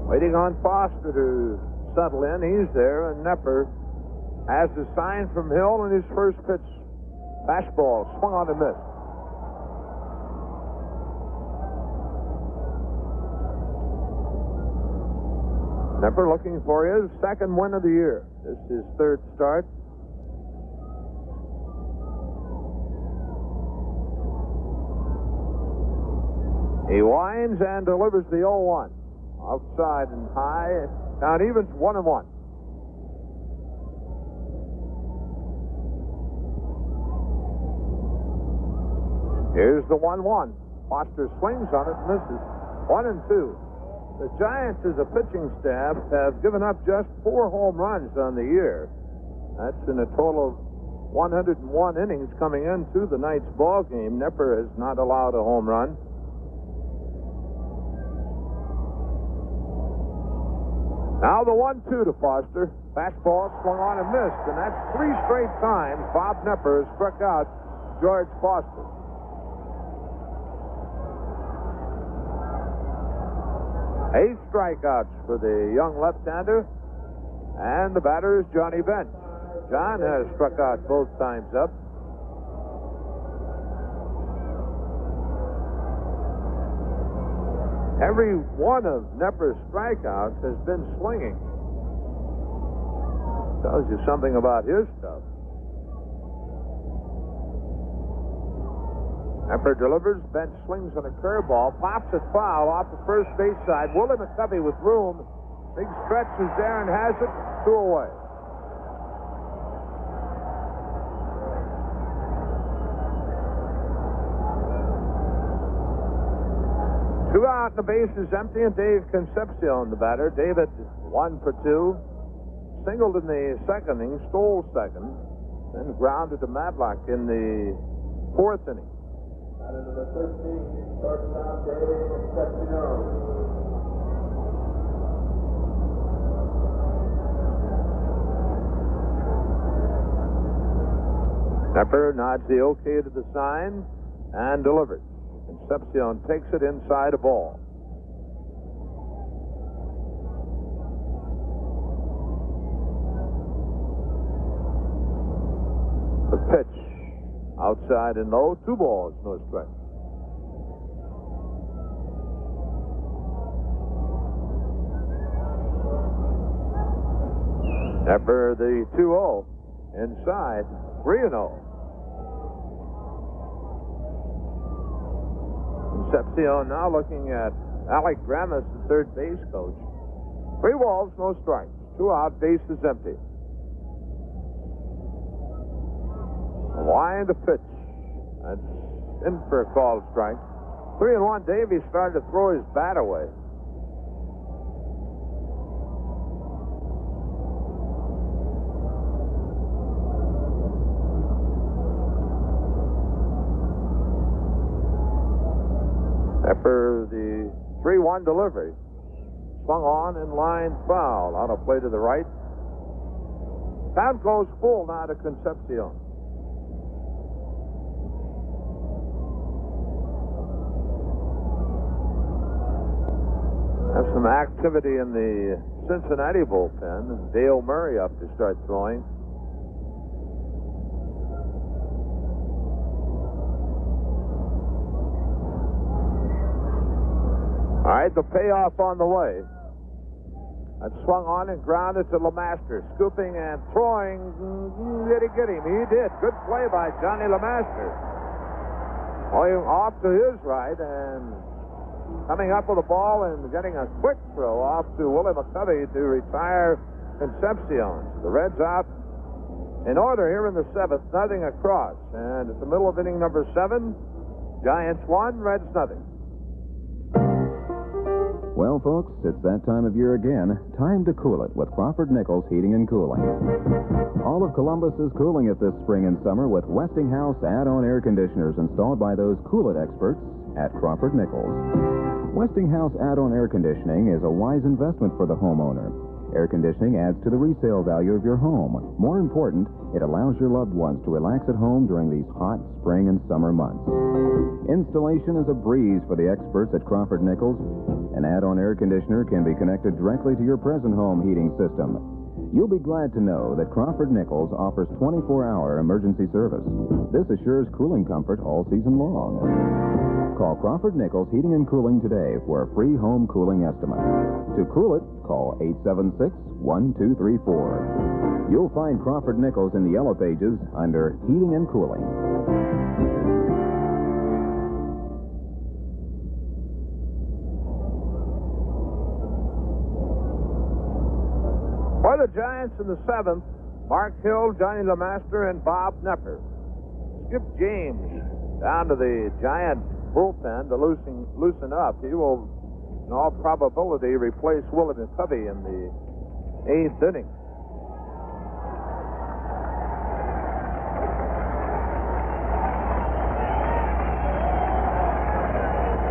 Waiting on Foster to settle in. He's there, and Nepper has a sign from Hill, and his first pitch, fastball, swung on and missed. Nepper looking for his 2nd win of the year. This is his 3rd start. He winds and delivers the 0-1. Outside and high. Now it evens 1-1. Here's the 1-1. Foster swings on it, misses. 1-2. The Giants, as a pitching staff, have given up just 4 home runs on the year. That's in a total of 101 innings coming into the night's ball game. Nepper has not allowed a home run. Now the 1-2 to Foster. Fastball swung on and missed, and that's 3 straight times Bob Nepper has struck out George Foster. Eight strikeouts for the young left-hander, and the batter is Johnny Bench. John has struck out both times up. Every one of Nepper's strikeouts has been swinging. Tells you something about his stuff. Nepper delivers. Bench swings on a curveball, pops it foul off the first base side. Willie McCovey with room. Big stretch is there and has it 2 away. Two out, and the base is empty, and Dave Concepcion, the batter. David 1 for 2. Singled in the 2nd inning, stole 2nd, then grounded to Madlock in the 4th inning. Out into the 13th, shortstop Dave Concepcion. Nepper nods the okay to the sign and delivers. Concepcion takes it inside a ball. The pitch outside and low, 2 balls, no strike. After the 2-0, inside, 3-0. Concepcion now looking at Alec Gramis, the third base coach. 3 balls, no strikes. 2 out, base is empty. A wind, a pitch. That's in for a called strike. 3-1. Davies started to throw his bat away. After the 3-1 delivery, swung on in line foul. Out of play to the right. Count goes full now to Concepcion. Have some activity in the Cincinnati bullpen. Dale Murray up to start throwing. All right, the payoff on the way. That swung on and grounded to LeMaster. Scooping and throwing. Did he get him? He did. Good play by Johnny LeMaster. Going off to his right and coming up with the ball and getting a quick throw off to Willie McCovey to retire Concepcion. The Reds out in order here in the 7th, nothing across. And at the middle of inning number 7, Giants 1, Reds nothing. Well, folks, it's that time of year again. Time to cool it with Crawford Nichols Heating and Cooling. All of Columbus is cooling it this spring and summer with Westinghouse add-on air conditioners installed by those cool it experts at Crawford Nichols. Westinghouse add-on air conditioning is a wise investment for the homeowner. Air conditioning adds to the resale value of your home. More important, it allows your loved ones to relax at home during these hot spring and summer months. Installation is a breeze for the experts at Crawford Nichols. An add-on air conditioner can be connected directly to your present home heating system. You'll be glad to know that Crawford Nichols offers 24-hour emergency service. This assures cooling comfort all season long. Call Crawford Nichols Heating and Cooling today for a free home cooling estimate. To cool it, call 876-1234. You'll find Crawford Nichols in the Yellow Pages under Heating and Cooling. For the Giants in the 7th, Mark Hill, Johnny LeMaster, and Bob Knepper. Skip James down to the Giant bullpen to loosen up. He will, in all probability, replace Willie McCovey in the 8th inning.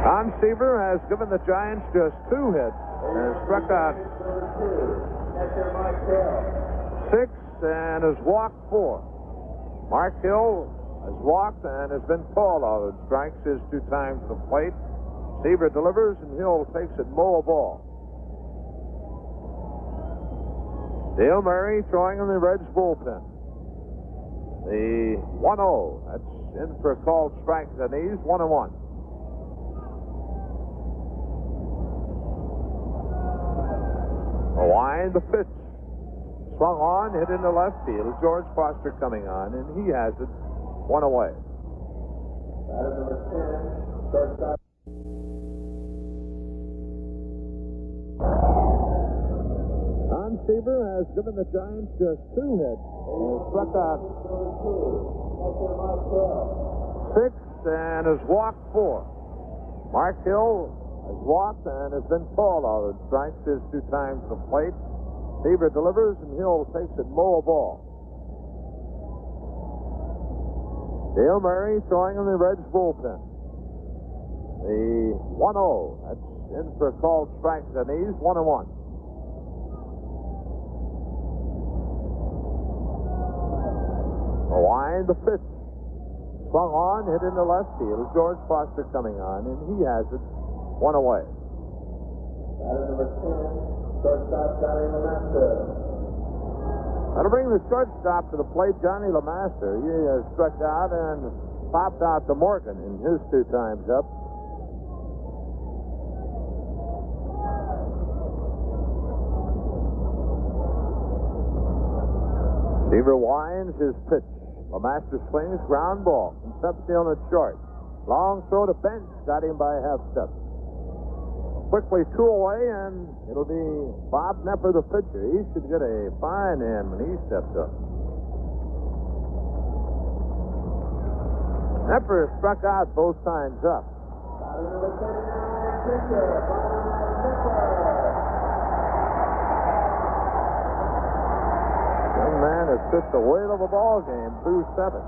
Tom Seaver has given the Giants just 2 hits and struck out 6 and has walked 4. Mark Hill has walked and has been called out. Strikes his 2 times to the plate. Seaver delivers and Hill takes it low ball. Dale Murray throwing in the Reds bullpen. The 1-0. That's in for a called strike to the knees. 1-1. A wind, the pitch. Swung on, hit into left field. George Foster coming on, and he has it 1 away. Batter number 10, shortstop. Tom Seaver has given the Giants just 2 hits and struck out 6 and has walked 4. Mark Hill has walked and has been called out. Strikes his 2 times to the plate. Seaver delivers and Hill takes it low ball. Dale Murray throwing in the Reds bullpen. The 1-0. That's in for a called strike to the knees. 1-1. A wind, the pitch. Swung on, hit into left field. George Foster coming on, and he has it 1 away. Batter number 10. Shortstop Johnny LeMaster. That'll bring the shortstop to the plate, Johnny LeMaster. He has struck out and popped out to Morgan in his 2 times up. Seaver winds his pitch. Lemaster swings, ground ball. Concepcion at short. Long throw to Bench. Got him by a half step. Quickly 2 away, and it'll be Bob Nepper, the pitcher. He should get a fine hand when he steps up. Nepper struck out both times up. Young man has pitched a whale of a ball game through 7.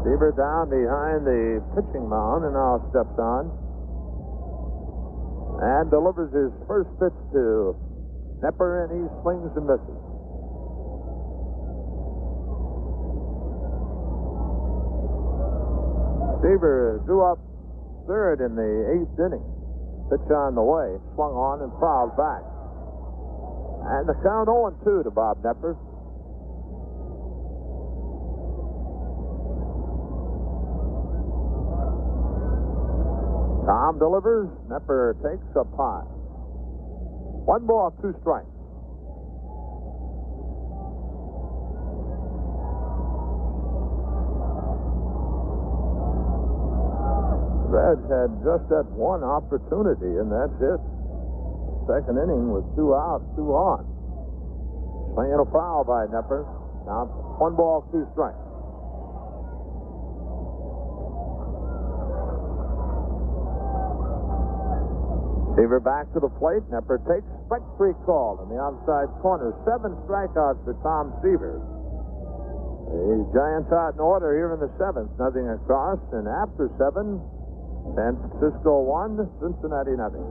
Seaver down behind the pitching mound and now steps on and delivers his first pitch to Nepper, and he swings and misses. Seaver drew up third in the 8th inning. Pitch on the way, swung on and fouled back. And the count 0-2 to Bob Nepper. Tom delivers. Nepper takes up high. 1 ball, 2 strikes. Reds had just that one opportunity, and that's it. Second inning with 2 out, 2 on. Swinging a foul by Nepper. Now 1 ball, 2 strikes. Seaver back to the plate. Nepper takes strike 3 call in the outside corner. 7 strikeouts for Tom Seaver. The Giants out in order here in the 7th. Nothing across, and after 7, San Francisco 1, Cincinnati nothing.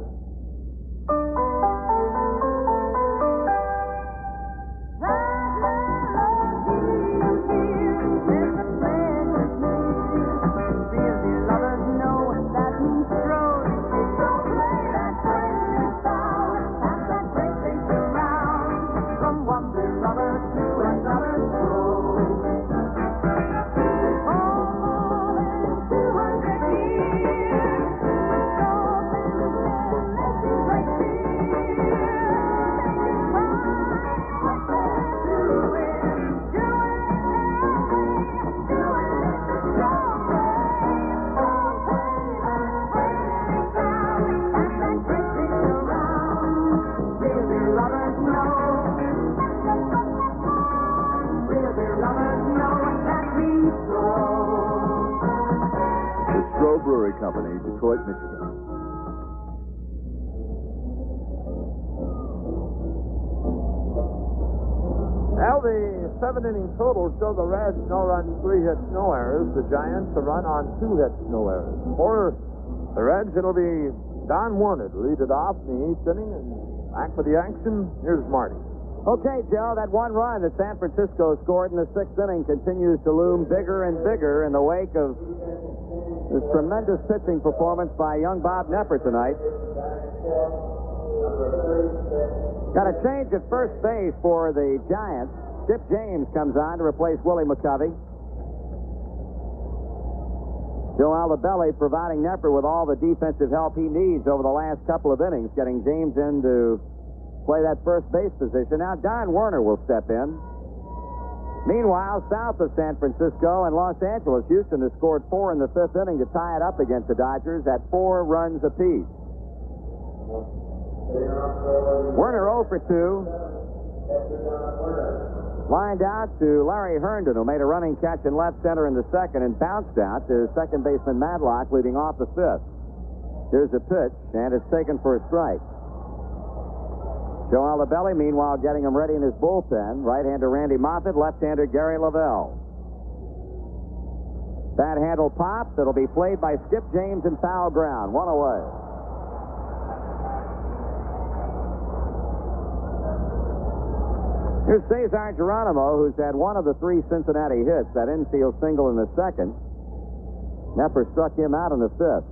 Company, Detroit, Michigan. Now the 7-inning total show the Reds no runs, 3 hits, no errors. The Giants a run on 2 hits, no errors. For the Reds, it'll be Don Warner to lead it off in the 8th inning, and back for the action. Here's Marty. Okay, Joe, that 1 run that San Francisco scored in the 6th inning continues to loom bigger and bigger in the wake of this tremendous pitching performance by young Bob Nepper tonight. Got a change at first base for the Giants. Skip James comes on to replace Willie McCovey. Joe Altobelli providing Nepper with all the defensive help he needs over the last couple of innings, getting James in to play that first base position. Now Don Werner will step in. Meanwhile, south of San Francisco and Los Angeles, Houston has scored 4 in the 5th inning to tie it up against the Dodgers at 4 runs apiece. Werner 0 for 2. Lined out to Larry Herndon, who made a running catch in left center in the 2nd and bounced out to second baseman Madlock, leading off the 5th. Here's a pitch, and it's taken for a strike. Joe Altobelli, meanwhile, getting him ready in his bullpen. Right-hander Randy Moffett, left-hander Gary Lavelle. That handle pops. It'll be played by Skip James in foul ground. 1 away. Here's Cesar Geronimo, who's had 1 of the 3 Cincinnati hits, that infield single in the 2nd. Nepper struck him out in the 5th.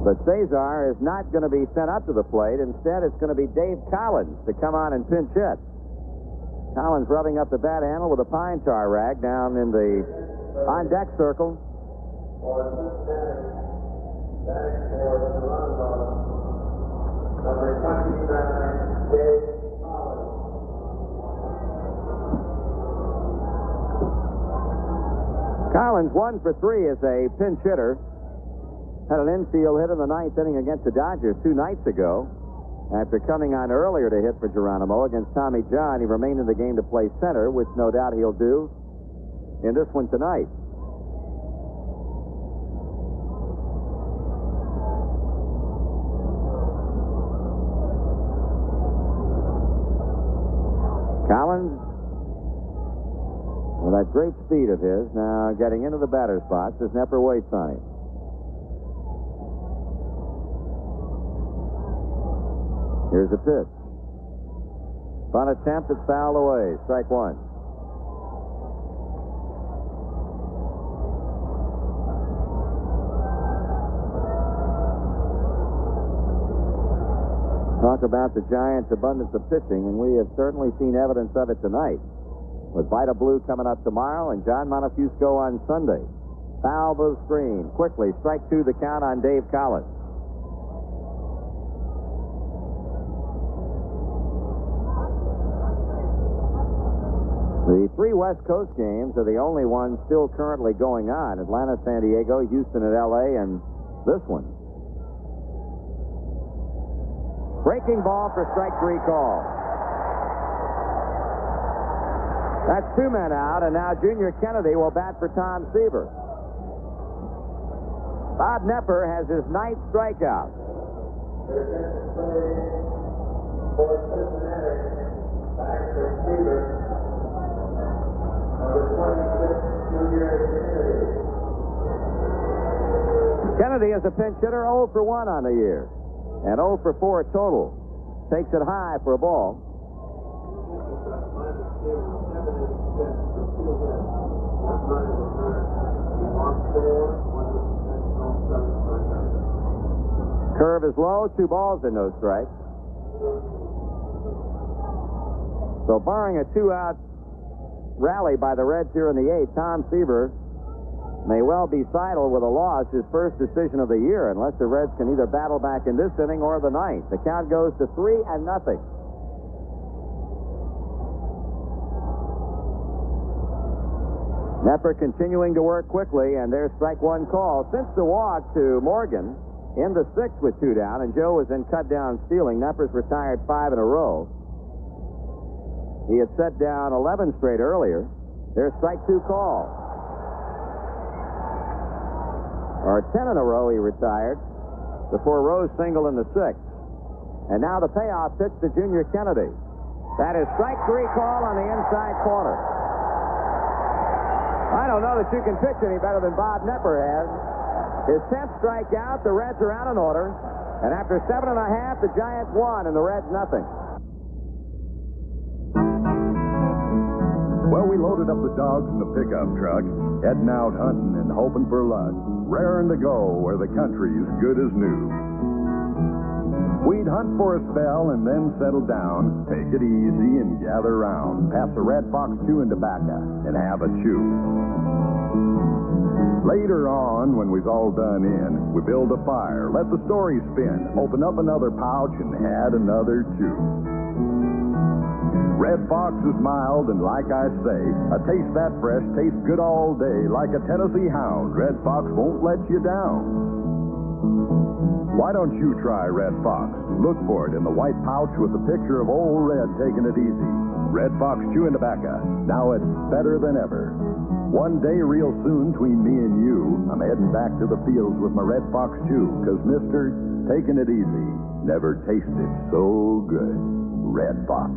But Cesar is not going to be sent up to the plate. Instead, it's going to be Dave Collins to come on and pinch hit. Collins rubbing up the bat handle with a pine tar rag down in the on-deck circle. Batting for the Toronto, number 29, Dave Collins. Collins, 1 for 3 as a pinch hitter. Had an infield hit in the ninth inning against the Dodgers 2 nights ago. After coming on earlier to hit for Geronimo against Tommy John, he remained in the game to play center, which no doubt he'll do in this one tonight. Collins, with that great speed of his, now getting into the batter's box as Nepper waits on him. Here's a pitch. Bunt attempt, it's fouled away. Strike one. Talk about the Giants' abundance of pitching, and we have certainly seen evidence of it tonight. With Vita Blue coming up tomorrow and John Montefusco on Sunday. Foul the screen. Quickly, strike two, the count on Dave Collins. The three West Coast games are the only ones still currently going on. Atlanta, San Diego, Houston at L.A., and this one. Breaking ball for strike three call. That's two men out, and now Junior Kennedy will bat for Tom Seaver. Bob Nepper has his ninth strikeout. For Cincinnati, back for Seaver. Number 26, Junior Kennedy. Kennedy is a pinch hitter, 0 for 1 on the year. And 0 for 4 total. Takes it high for a ball. Curve is low, 2 balls and no strikes. So barring a 2-out rally by the Reds here in the 8th, Tom Seaver may well be sidled with a loss, his first decision of the year, unless the Reds can either battle back in this inning or the 9th. The count goes to 3-0. Nepper continuing to work quickly, and there's strike one call. Since the walk to Morgan in the 6th with 2 down, and Joe was in cut down stealing, Nepper's retired 5 in a row. He had set down 11 straight earlier. There's strike 2 call. Or 10 in a row he retired before Rose singled in the 6th. And now the payoff pitch to Junior Kennedy. That is strike 3 call on the inside corner. I don't know that you can pitch any better than Bob Nepper has. His 10th strikeout, the Reds are out in order. And after 7.5, the Giants won and the Reds nothing. Well, we loaded up the dogs in the pickup truck, heading out hunting and hoping for luck. Raring to go where the country's good as new. We'd hunt for a spell and then settle down, take it easy and gather round, pass a Red Fox chewing tobacco and have a chew. Later on, when we's all done in, we build a fire, let the story spin, open up another pouch and had another chew. Red Fox is mild, and like I say, a taste that fresh tastes good all day. Like a Tennessee hound, Red Fox won't let you down. Why don't you try Red Fox? Look for it in the white pouch with the picture of Old Red taking it easy. Red Fox chewing tobacco. Now it's better than ever. One day real soon, between me and you, I'm heading back to the fields with my Red Fox chew, 'cause mister, taking it easy never tasted so good. Red Fox.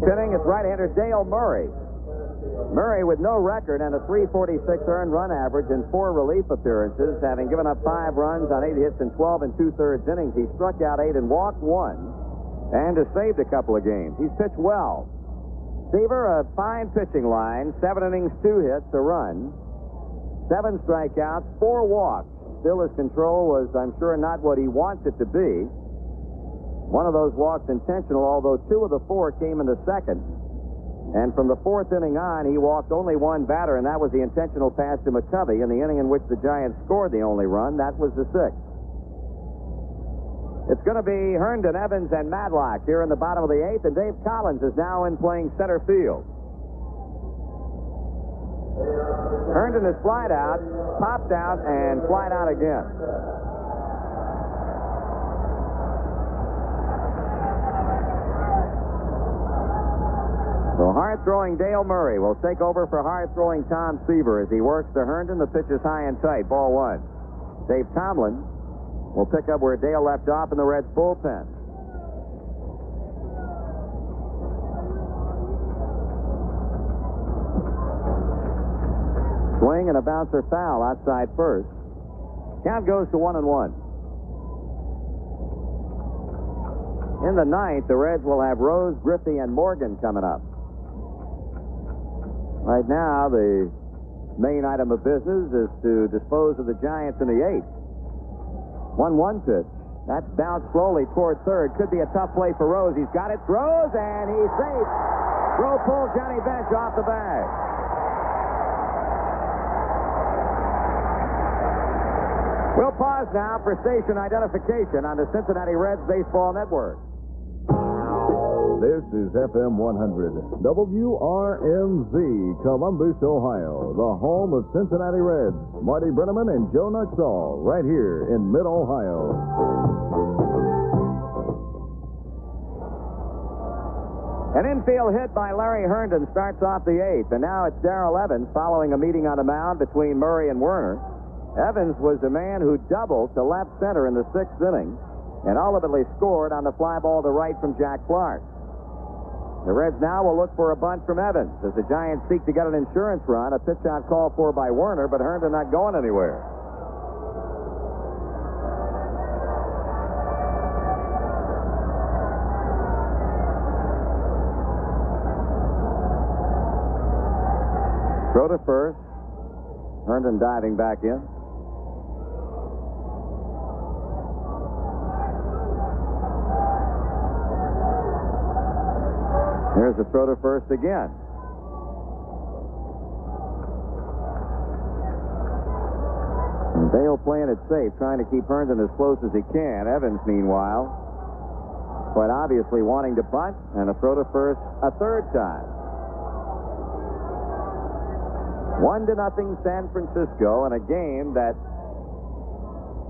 Inning is right-hander Dale Murray. Murray with no record and a .346 earned run average in 4 relief appearances, having given up 5 runs on 8 hits in 12 2/3 innings. He struck out 8 and walked 1, and has saved a couple of games. He's pitched well. Seaver, a fine pitching line, 7 innings, 2 hits, a run, 7 strikeouts, 4 walks. Still, his control was, I'm sure, not what he wants it to be. One of those walks intentional, although 2 of the 4 came in the 2nd. And from the fourth inning on, he walked only one batter, and that was the intentional pass to McCovey. In the inning in which the Giants scored the only run, that was the sixth. It's going to be Herndon, Evans, and Madlock here in the bottom of the eighth, and Dave Collins is now in playing center field. Herndon is flied out, popped out, and flied out again. So hard-throwing Dale Murray will take over for hard-throwing Tom Seaver as he works to Herndon. The pitch is high and tight, ball one. Dave Tomlin will pick up where Dale left off in the Reds' bullpen. Swing and a bouncer foul outside first. Count goes to 1-1. In the ninth, the Reds will have Rose, Griffey, and Morgan coming up. Right now, the main item of business is to dispose of the Giants in the eighth. 1-1 pitch. That's bounced slowly toward third. Could be a tough play for Rose. He's got it. Throws, and he's safe. Throw pulled Johnny Bench off the bag. We'll pause now for station identification on the Cincinnati Reds Baseball Network. This is FM 100, WRMZ, Columbus, Ohio, the home of Cincinnati Reds. Marty Brenneman and Joe Nuxall, right here in mid-Ohio. An infield hit by Larry Herndon starts off the eighth, and now it's Darrell Evans following a meeting on the mound between Murray and Werner. Evans was the man who doubled to left center in the sixth inning and ultimately scored on the fly ball to right from Jack Clark. The Reds now will look for a bunt from Evans as the Giants seek to get an insurance run. A pitch out called for by Werner, but Herndon not going anywhere. Throw to first. Herndon diving back in. Here's a throw to first again. And Dale playing it safe, trying to keep Herndon as close as he can. Evans, meanwhile, quite obviously wanting to bunt, and a throw to first a third time. 1-0 San Francisco in a game that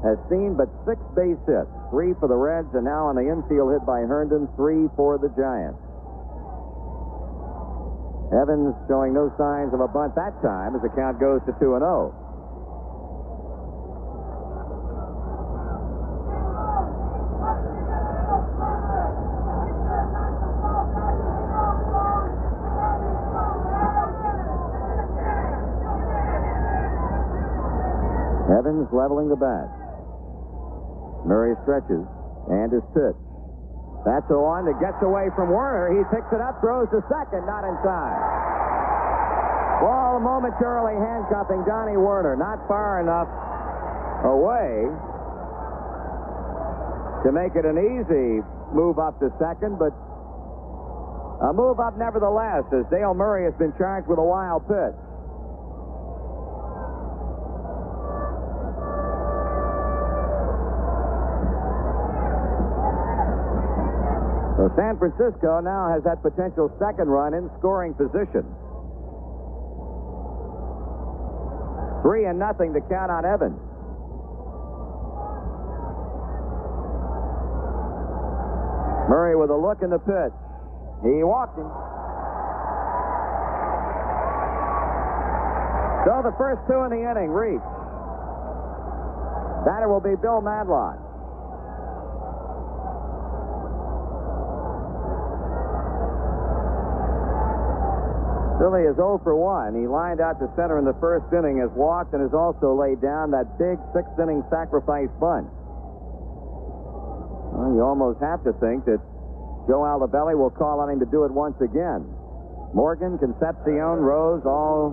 has seen but 6 base hits. 3 for the Reds, and now on the infield hit by Herndon, 3 for the Giants. Evans showing no signs of a bunt that time as the count goes to 2-0. Evans leveling the bat. Murray stretches and his pitch. That's the one that gets away from Werner. He picks it up, throws to second, not in time. Ball momentarily handcuffing Donnie Werner, not far enough away to make it an easy move up to second, but a move up nevertheless as Dale Murray has been charged with a wild pitch. So San Francisco now has that potential second run in scoring position. 3-0 to count on Evans. Murray with a look in the pitch. He walked him. So the first 2 in the inning reach. Batter will be Bill Madlock. Billy is 0 for 1. He lined out to center in the first inning, has walked, and has also laid down that big 6th inning sacrifice bunt. Well, you almost have to think that Joe Aldebelli will call on him to do it once again. Morgan, Concepcion, Rose, all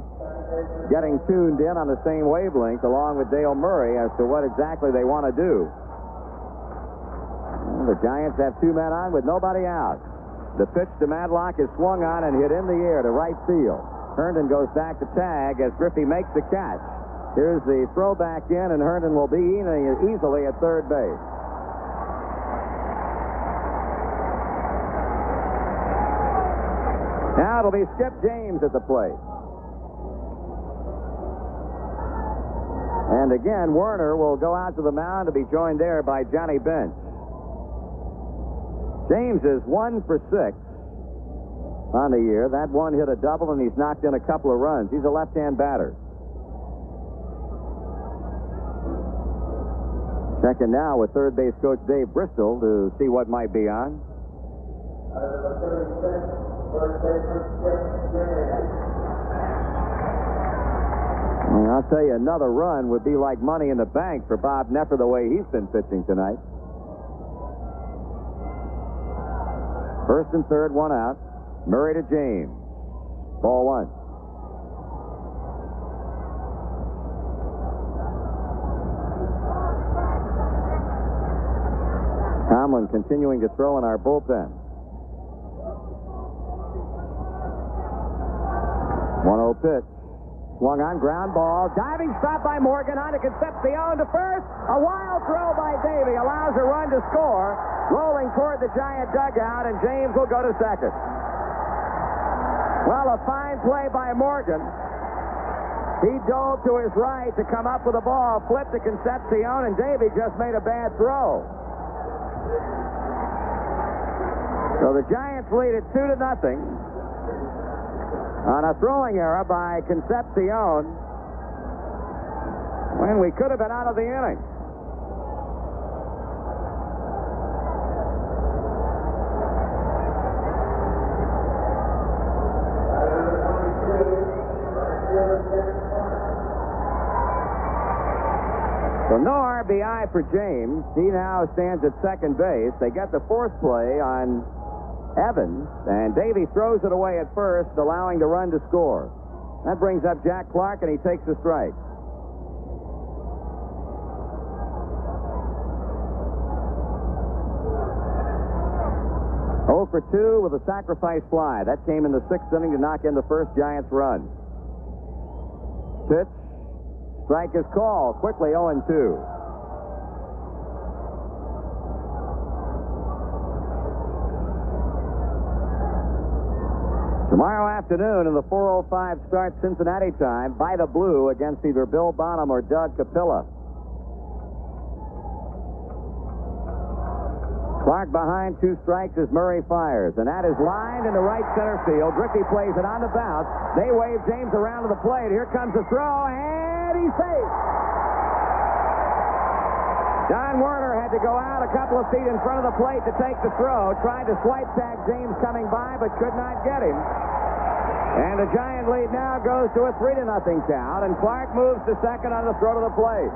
getting tuned in on the same wavelength, along with Dale Murray, as to what exactly they want to do. Well, the Giants have 2 men on with nobody out. The pitch to Madlock is swung on and hit in the air to right field. Herndon goes back to tag as Griffey makes the catch. Here's the throw back in, and Herndon will be easily at third base. Now it'll be Skip James at the plate. And again, Werner will go out to the mound to be joined there by Johnny Bench. James is 1 for 6 on the year. That one hit a double, and he's knocked in a couple of runs. He's a left-hand batter. Checking now with third base coach Dave Bristol to see what might be on. I'll tell you, another run would be like money in the bank for Bob Neffer the way he's been pitching tonight. First and third, one out. Murray to James. Ball one. Tomlin continuing to throw in our bullpen. 1-0 pitch. Swung on, ground ball. Diving stop by Morgan on to Concepcion to first. A wild throw by Davey allows a run to score. Rolling toward the Giant dugout, and James will go to second. Well, a fine play by Morgan. He dove to his right to come up with a ball, flipped to Concepcion, and Davey just made a bad throw. So the Giants lead it 2-0. On a throwing error by Concepcion, when we could have been out of the inning. So no RBI for James. He now stands at second base. They get the fourth play on Evans, and Davey throws it away at first, allowing the run to score. That brings up Jack Clark, and he takes a strike. Oh for 2 with a sacrifice fly. That came in the 6th inning to knock in the first Giants run. Pitch. Strike is called. Quickly 0-2. Tomorrow afternoon in the 4:05 start Cincinnati time, by the blue against either Bill Bonham or Doug Capilla. Clark behind, 2 strikes as Murray fires, and that is lined into right center field. Griffey plays it on the bounce. They wave James around to the plate. Here comes the throw, and he's safe. Don Werner had to go out a couple of feet in front of the plate to take the throw. Tried to swipe tag James coming by, but could not get him. And the Giant lead now goes to a 3-0 count, and Clark moves to second on the throw to the plate.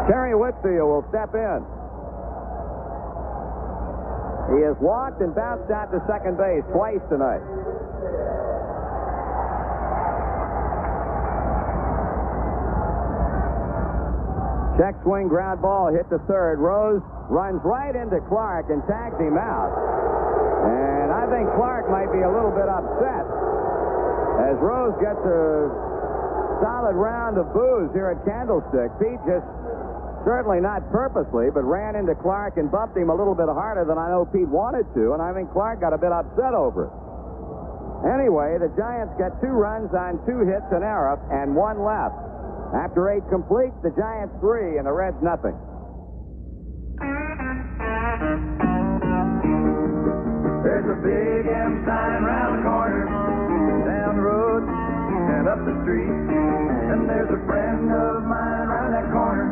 Terry Whitfield will step in. He has walked and bounced out to second base twice tonight. Check swing, ground ball, hit to third. Rose runs right into Clark and tags him out. And I think Clark might be a little bit upset as Rose gets a solid round of boos here at Candlestick. Pete just, certainly not purposely, but ran into Clark and bumped him a little bit harder than I know Pete wanted to, and I think Clark got a bit upset over it. Anyway, the Giants get 2 runs on 2 hits, an error, and 1 left. After 8 complete, the Giants 3 and the Reds nothing. There's a big M sign round the corner, down the road and up the street, and there's a friend of mine around that corner.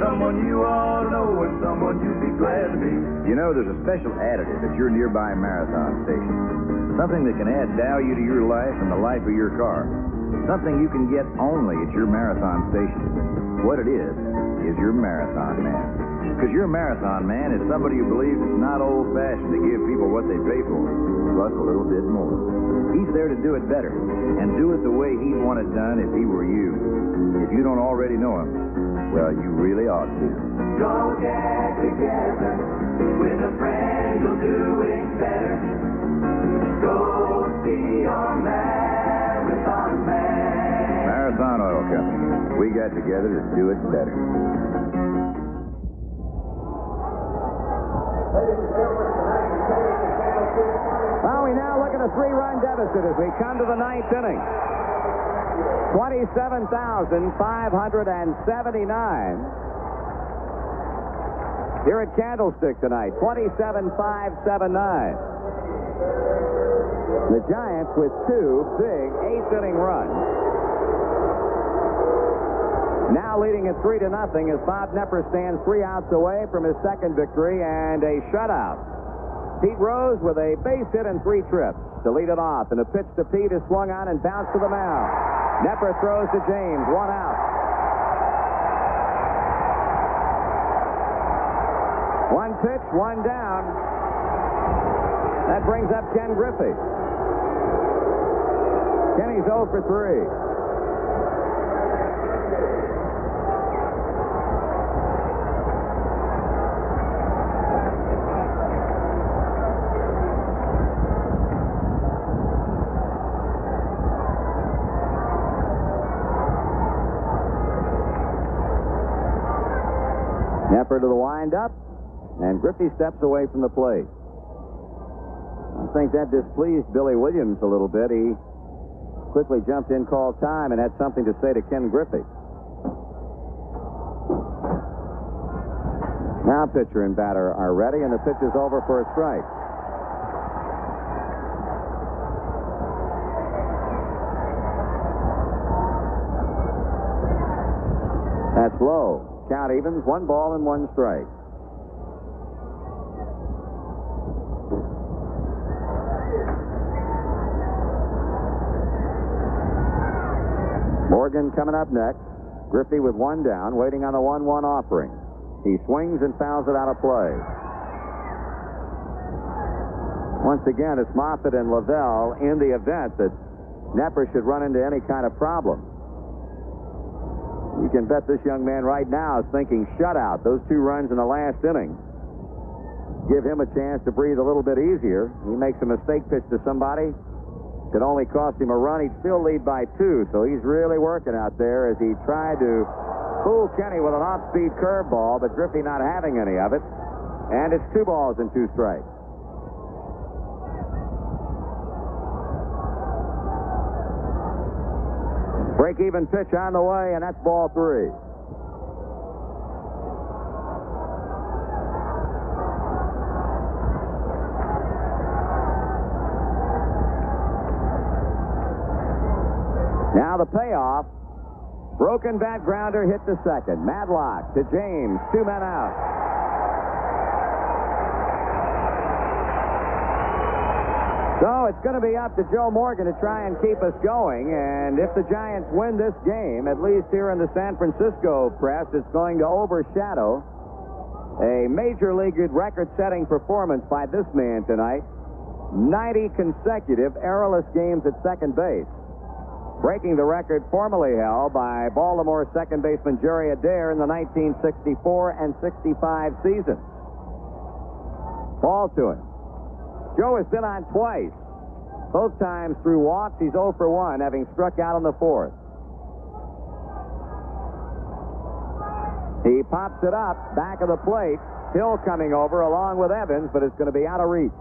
Someone you all know and someone you'd be glad to meet. You know, there's a special additive at your nearby marathon station. Something that can add value to your life and the life of your car. Something you can get only at your marathon station. What it is your Marathon Man. Because your marathon man is somebody who believes it's not old-fashioned to give people what they pay for, plus a little bit more. He's there to do it better, and do it the way he'd want it done if he were you. If you don't already know him, well, you really ought to. Go get together with a friend who'll do it better. Go see your marathon man. Marathon Oil Company. We got together to do it better. Well, we now look at a 3-run deficit as we come to the 9th inning. 27,579 here at Candlestick tonight. 27,579. The Giants with 2 big 8th-inning runs. Now leading at 3-0 as Bob Knepper stands 3 outs away from his second victory and a shutout. Pete Rose with a base hit and 3 trips to lead it off, and a pitch to Pete is swung on and bounced to the mound. Knepper throws to James, 1 out. 1 pitch, 1 down. That brings up Ken Griffey. Kenny's 0 for 3. Knepper to the windup, and Griffey steps away from the plate. I think that displeased Billy Williams a little bit. He quickly jumped in, called time, and had something to say to Ken Griffey. Now pitcher and batter are ready, and the pitch is over for a strike. That's low. Count evens, 1 ball and 1 strike. Morgan coming up next. Griffey with 1 down, waiting on the 1-1 offering. He swings and fouls it out of play. Once again, it's Moffitt and Lavelle in the event that Knepper should run into any kind of problem. You can bet this young man right now is thinking shutout. Those 2 runs in the last inning give him a chance to breathe a little bit easier. He makes a mistake pitch to somebody. Could only cost him a run. He'd still lead by 2, so he's really working out there as he tried to fool Kenny with an off-speed curveball, but Griffey not having any of it. And it's 2 balls and 2 strikes. Break-even pitch on the way, and that's ball 3. Now the payoff. Broken bat grounder hit to second. Madlock to James. 2 men out. So it's going to be up to Joe Morgan to try and keep us going. And if the Giants win this game, at least here in the San Francisco press, it's going to overshadow a major league record-setting performance by this man tonight. 90 consecutive errorless games at second base, breaking the record formerly held by Baltimore second baseman Jerry Adair in the 1964 and 65 seasons. Ball to him. Joe has been on twice. Both times through walks. He's 0 for 1, having struck out in the 4th. He pops it up, back of the plate. Hill coming over along with Evans, but it's going to be out of reach.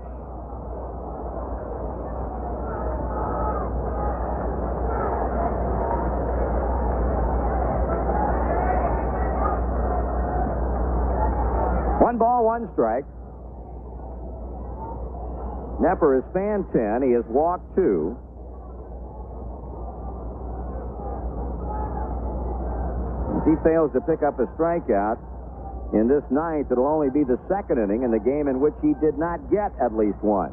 One ball, 1 strike. Knepper is fanned 10. He has walked 2. If he fails to pick up a strikeout in this 9th, it'll only be the 2nd inning in the game in which he did not get at least 1.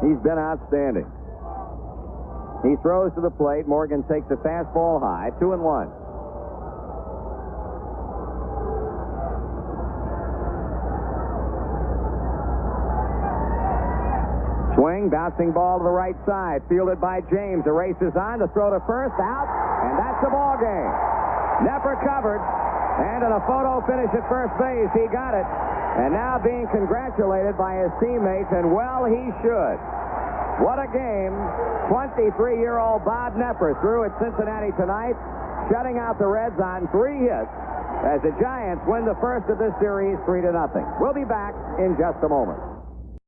He's been outstanding. He throws to the plate. Morgan takes a fastball high. 2-1. swing, bouncing ball to the right side, fielded by James. The race is on. The throw to first, out, and that's the ball game. Nepper covered, and in a photo finish at first base, he got it. And now being congratulated by his teammates, and well, he should. What a game 23-year-old Bob Nepper threw at Cincinnati tonight, shutting out the Reds on 3 hits as the Giants win the first of this series 3-0. We'll be back in just a moment.